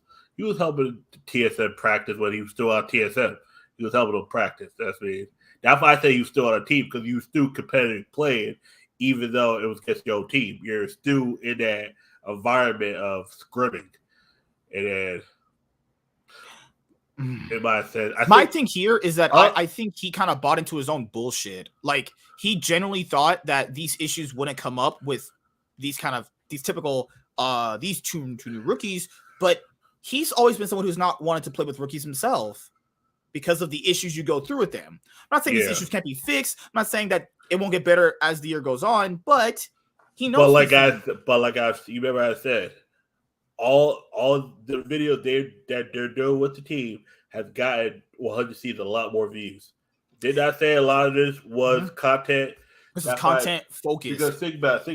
helping TSM practice when he was still on TSM. He was helping them practice. That's why I say he was still on a team because he was still competitive playing, even though it was against your team. You're still in that environment of scrimming, and then. My thing here is that I think he kind of bought into his own bullshit. He genuinely thought that these issues wouldn't come up with these typical these two new rookies, but he's always been someone who's not wanted to play with rookies himself because of the issues you go through with them. I'm not saying these issues can't be fixed. I'm not saying that it won't get better as the year goes on, but he knows. You remember I said. All the videos that they're doing with the team has gotten 100 seasons a lot more views. Did I say a lot of this was content This is That's why. content focused. Because think about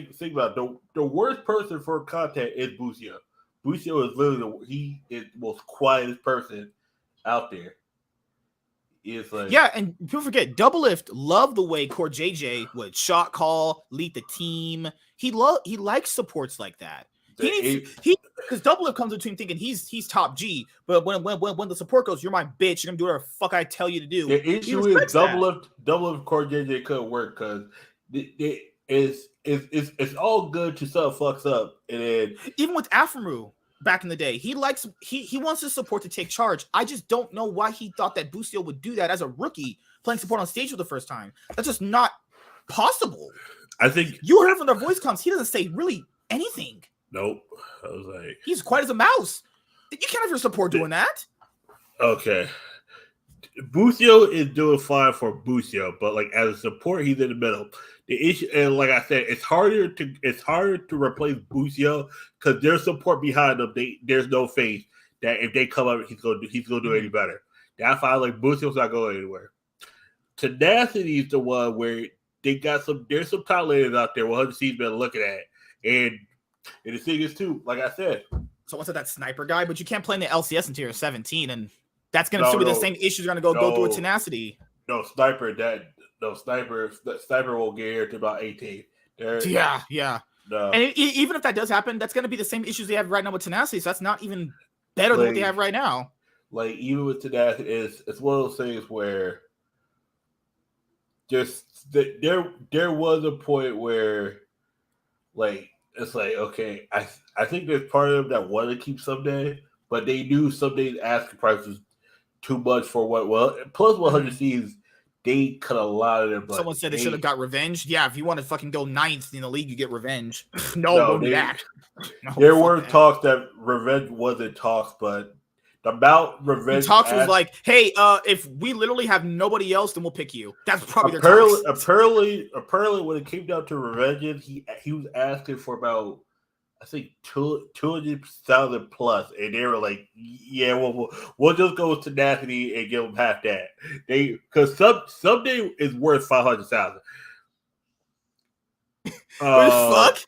the worst person for content is Busio. Busio is literally he is the most quietest person out there. It's like Yeah, and people forget Doublelift loved the way Core JJ would shot call, lead the team. He likes supports like that. Because Doublelift comes into him thinking he's top G, but when the support goes, you're my bitch, you're gonna do whatever the fuck I tell you to do. The issue is Doublelift Core JJ couldn't work because it's all good to sub fucks up, and then even with Afamaru back in the day, he wants his support to take charge. I just don't know why he thought that Busio would do that as a rookie playing support on stage for the first time. That's just not possible. I think you heard from their voice comms. He doesn't say really anything. Nope. I was like, he's quiet as a mouse. You can't have your support doing that. Okay. Busio is doing fine for Busio, but like as a support, he's in the middle. The issue, and like I said, it's harder to replace Busio because there's support behind them. There's no faith that if they come up, he's gonna do any better. That's why like Busio's not going anywhere. Tenacity is the one where there's some top laners out there 100C's been looking at, and the thing is too, like I said. So what's that sniper guy? But you can't play in the LCS until you're 17, and that's going to still be the same issues you're going to go through with Tenacity. Sniper won't get here to about 18. Yeah. No. And even if that does happen, that's going to be the same issues they have right now with Tenacity. So that's not even better than what they have right now. Like even with Tenacity, it's one of those things where just there was a point where like it's like okay, I think there's part of them that want to keep someday, but they knew someday's asking price was too much for plus 100Cs. They cut a lot of them. Someone said they should have got revenge. Yeah, if you want to fucking go 9th in the league, you get revenge. Don't do that. There were talks that revenge wasn't talks, but the amount revenge talks was like, hey, if we literally have nobody else, then we'll pick you. That's probably their talks. Apparently, when it came down to revenge, he was asking for about I think 200,000 plus, and they were like, "Yeah, we'll just go with Tenacity and give them half that." Because someday is worth 500,000. Fuck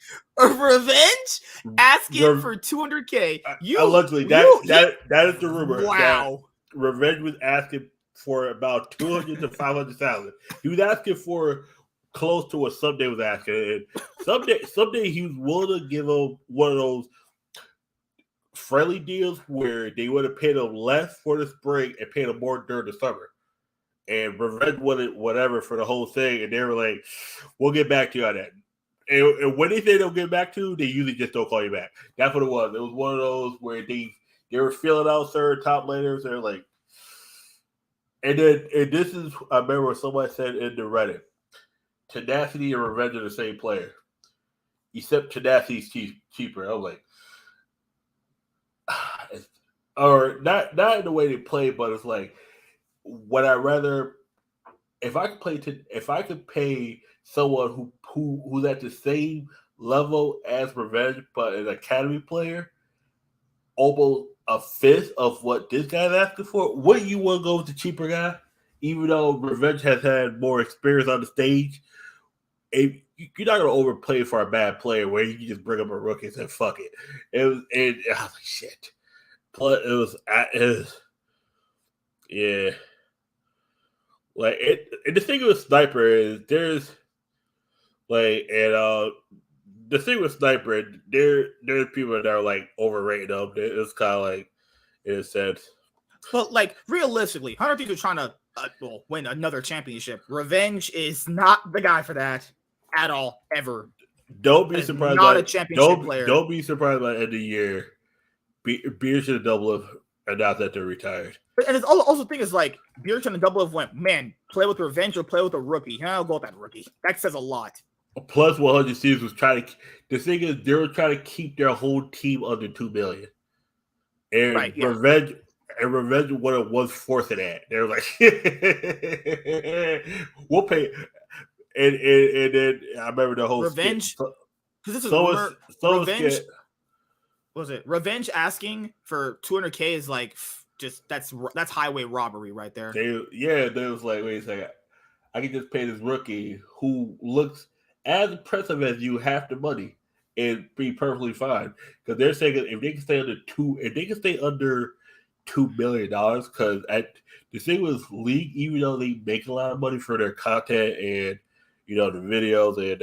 a revenge asking for 200K. Allegedly, that is the rumor. Wow, revenge was asking for about 200 to 500,000. He was asking for close to what Someday was asking. And someday he was willing to give him one of those friendly deals where they would have paid him less for the spring and paid him more during the summer. And Revenge wanted whatever for the whole thing, and they were like, "We'll get back to you on that." And when they say they'll get back to you, they usually just don't call you back. That's what it was. It was one of those where they were filling out certain top laners. They're like, and this is I remember somebody said in the Reddit. Tenacity and Revenge are the same player, except Tenacity's cheaper. I was like, or not in the way they play, but it's like, would I rather if I could pay someone who's at the same level as Revenge, but an academy player, almost a fifth of what this guy's asking for, wouldn't you want to go with the cheaper guy? Even though Revenge has had more experience on the stage, you're not going to overplay for a bad player where you can just bring up a rookie and say, fuck it. I was like, shit. But it was yeah. Like, and the thing with Sniper is there's, like, and the thing with Sniper, there's people that are, like, overrated them. It's kind of like, in a sense. But, like, realistically, 100 people trying to win another championship. Revenge is not the guy for that at all, ever. Don't be surprised. Not a championship player. Don't be surprised by the end of the year. Beer should have doubled announced that they're retired. And it's also the thing is like Beerch and the Doublelift went, man, play with Revenge or play with a rookie. I'll go with that rookie. That says a lot. Plus 100Cs was trying to. The thing is, they were trying to keep their whole team under 2 million. And right, yeah. Revenge was forcing that. They were like, we'll pay. And then I remember the whole Revenge. Because this is Revenge. What was it? Revenge asking for 200K is like just that's highway robbery right there. They was like, wait a second. I can just pay this rookie who looks as impressive as you half the money and be perfectly fine. Because they're saying if they can stay under $2 million, because at the thing with league, even though they make a lot of money for their content and the videos and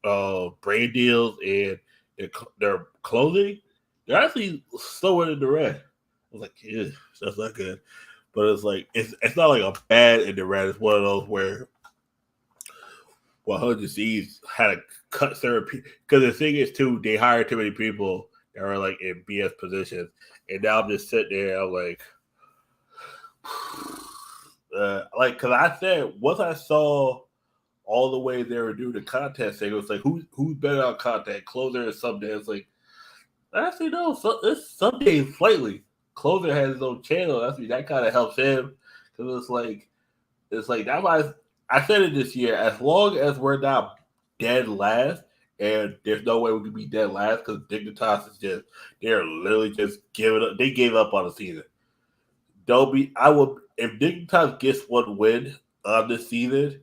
their brand deals and their clothing, they're actually slower than the red. I was like, yeah, that's not good. But it's like it's not like a bad in the red. It's one of those where 100 C's had to cut certain people because the thing is too they hired too many people that are like in BS positions, and now I'm just sitting there. I'm like because I said once I saw all the way they were doing the contest thing, it was like who's better on content, closer or something. It's like actually no, it's some days slightly. Closer has his own channel. That kind of helps him because it's like that's why I said it this year. As long as we're not dead last, and there's no way we can be dead last because Dignitas is they're literally just giving up. They gave up on the season. If Dignitas gets one win on this season,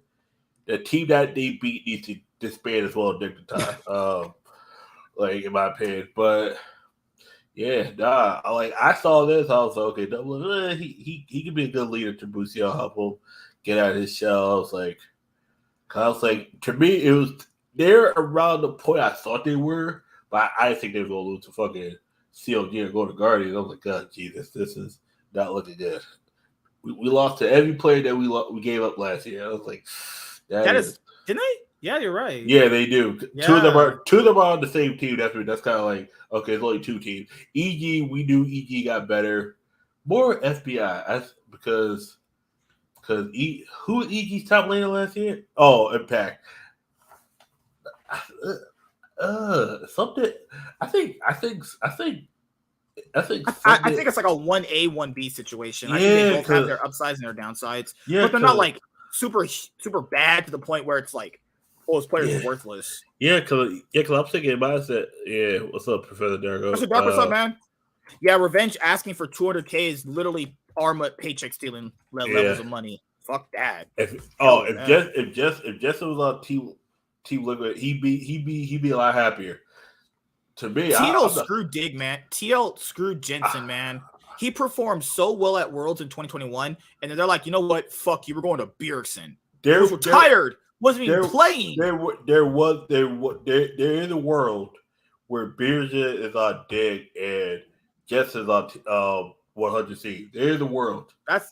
the team that they beat needs to disband as well. Dignitas, like in my opinion, but. Yeah, I saw this. I was like, okay, he could be a good leader to Busio, help him get out of his shell. I was like, to me, it was they're around the point I thought they were, but I didn't think they were going to lose to fucking CLG and go to Guardians. I was like, God, Jesus, this is not looking good. We lost to every player that we gave up last year. I was like, that is didn't they? Yeah, you're right. Yeah, they do. Yeah. Two of them are on the same team. That's kind of like okay, it's only two teams. EG, we knew EG got better. More FBI, because who was EG's top laner last year? Oh, Impact. Something. I think it's like a 1A 1B situation. Yeah, I think they both have their upsides and their downsides. Yeah, but they're not like super bad to the point where it's like, oh, this player is worthless. Yeah, because I'm thinking about it. Yeah, what's up, Professor Darko? What's up, man? Yeah, Revenge asking for 200K is literally armor paycheck stealing levels of money. Fuck that. If Jess was on Team Liquid, he'd be a lot happier. To me, TL screwed Dig, man. TL screwed Jensen, man. He performed so well at Worlds in 2021, and then they're like, you know what? Fuck you. We're going to Bjergsen. He was retired. Wasn't even playing. There is a world where Bjergsen is on Dig and Jess is on 100C. There is a world. But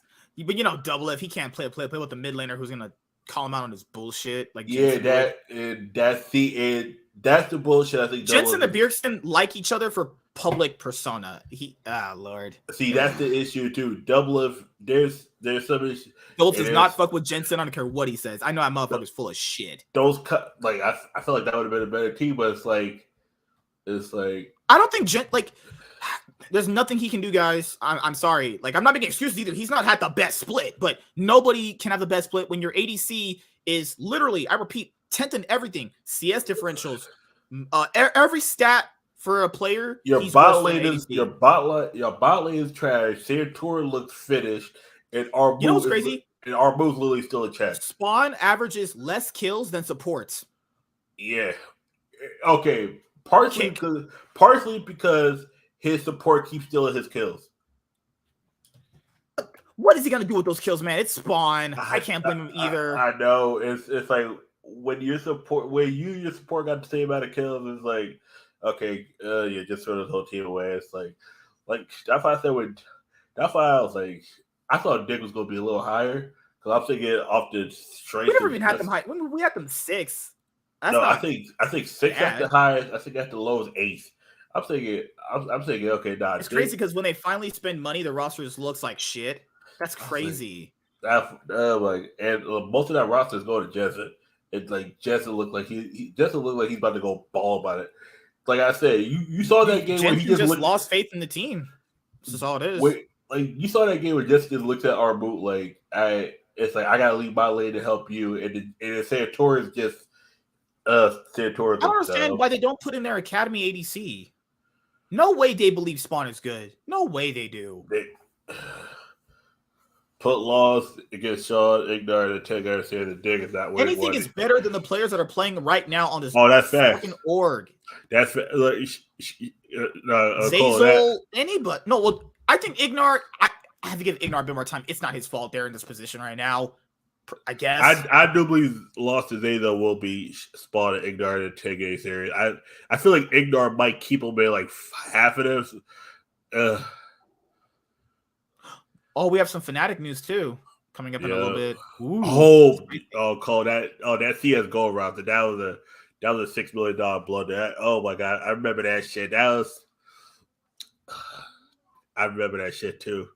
Double F, he can't play with the mid laner who's gonna call him out on his bullshit. Like that's the bullshit. I think Jensen and Bjergsen like each other for public persona. Lord. See, that's the issue too. Double F, there's some issue. Gold does not fuck with Jensen. I don't care what he says. I know that motherfucker's full of shit. Those I feel like that would have been a better team, but it's like I don't think there's nothing he can do, guys. I'm sorry. Like, I'm not making excuses either. He's not had the best split, but nobody can have the best split when your ADC is literally, I repeat, 10th in everything. CS differentials, every stat for a player. Your bot lane is trash. Santor looks finished, and our you know what's crazy? And our move's literally still a check. Spawn averages less kills than supports. Yeah. Okay. Partially because his support keeps stealing his kills. What is he gonna do with those kills, man? It's Spawn. I can't blame him either. I know. It's like when your support got the same amount of kills, it's like, okay, you just throw the whole team away. It's like that's why I said that's why I was like, I thought Dick was gonna be a little higher because I'm thinking off the straight. We never even had them high. We had them 6. I think 6 at the highest. I think at the lowest 8th. I'm thinking, okay, nah. It's crazy because when they finally spend money, the roster just looks like shit. That's crazy. And most of that roster is going to Jensen. It's like Jensen looked like he's about to go ball about it. Like I said, you saw that game where he just lost faith in the team. This is all it is. You saw that game where Jensen looked at our boot like I gotta leave my lane to help you, and Santor is just Santor. I don't understand why they don't put in their Academy ADC. No way they believe Spawn is good. No way they do. Put laws against Sean, ignore the Tigger, saying the dig is not worth Anything money. is better than the players that are playing right now on this That's facts. fucking org. That's like, Zazel, anybody. No, well, I think Ignar. I have to give Ignar a bit more time. It's not his fault they're in this position right now. I guess. I do believe lost to Zazel will be spotted Ignar in the Tigger series. I feel like Ignar might keep him in like half of this. Oh, we have some Fnatic news too coming up in a little bit. Ooh, Cole, that CS gold route. That was a $6 million blow. Oh my god, I remember that shit. I remember that shit too.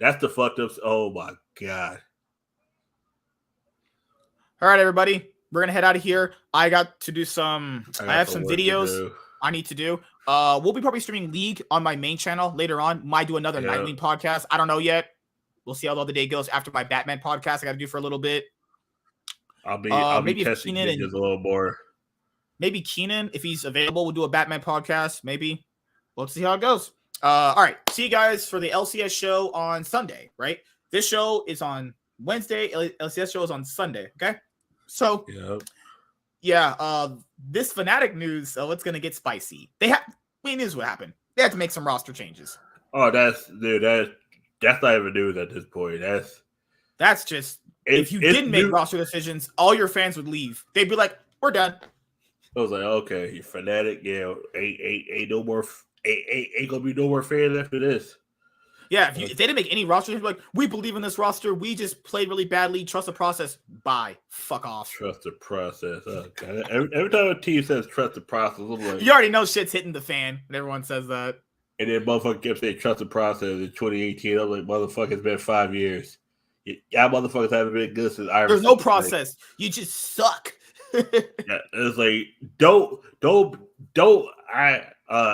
That's the fucked up. Oh my god. All right, everybody, we're gonna head out of here. I got to do some. I have some videos I need to do. We'll be probably streaming League on my main channel later on. Might do another Nightwing podcast. I don't know yet. We'll see how the other day goes after my Batman podcast. I got to do for a little bit. I'll be testing ninjas a little more. Maybe Keenan, if he's available, we'll do a Batman podcast. Maybe we'll see how it goes. All right, see you guys for the LCS show on Sunday. Right, this show is on Wednesday. LCS show is on Sunday. Okay, so this Fnatic news, it's gonna get spicy. News what happened. They had to make some roster changes. Oh, that's not even news at this point. That's just if you didn't make roster decisions, all your fans would leave. They'd be like, "We're done." I was like, "Okay, you're Fnatic. Yeah, ain't no more. Ain't gonna be no more fans after this." Yeah, if they didn't make any roster, like, we believe in this roster. We just played really badly. Trust the process. Bye. Fuck off. Trust the process. Okay. Every time a team says trust the process, I'm like, you already know shit's hitting the fan when everyone says that. And then motherfucker kept saying trust the process in 2018. I'm like, motherfucker, it's been 5 years. Y'all motherfuckers haven't been good since Iron. There's no process. You just suck. Yeah, it's like don't.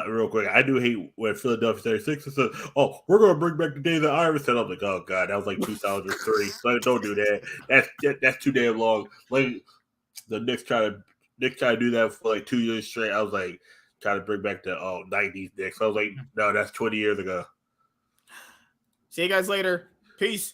Real quick, I do hate when Philadelphia 76ers said, "Oh, we're gonna bring back the days that Iverson." I'm like, "Oh god, that was like 2003." Like, don't do that. That's too damn long. Like the Knicks try to do that for like 2 years straight. I was like, trying to bring back the 90s Knicks. I was like, no, that's 20 years ago. See you guys later. Peace.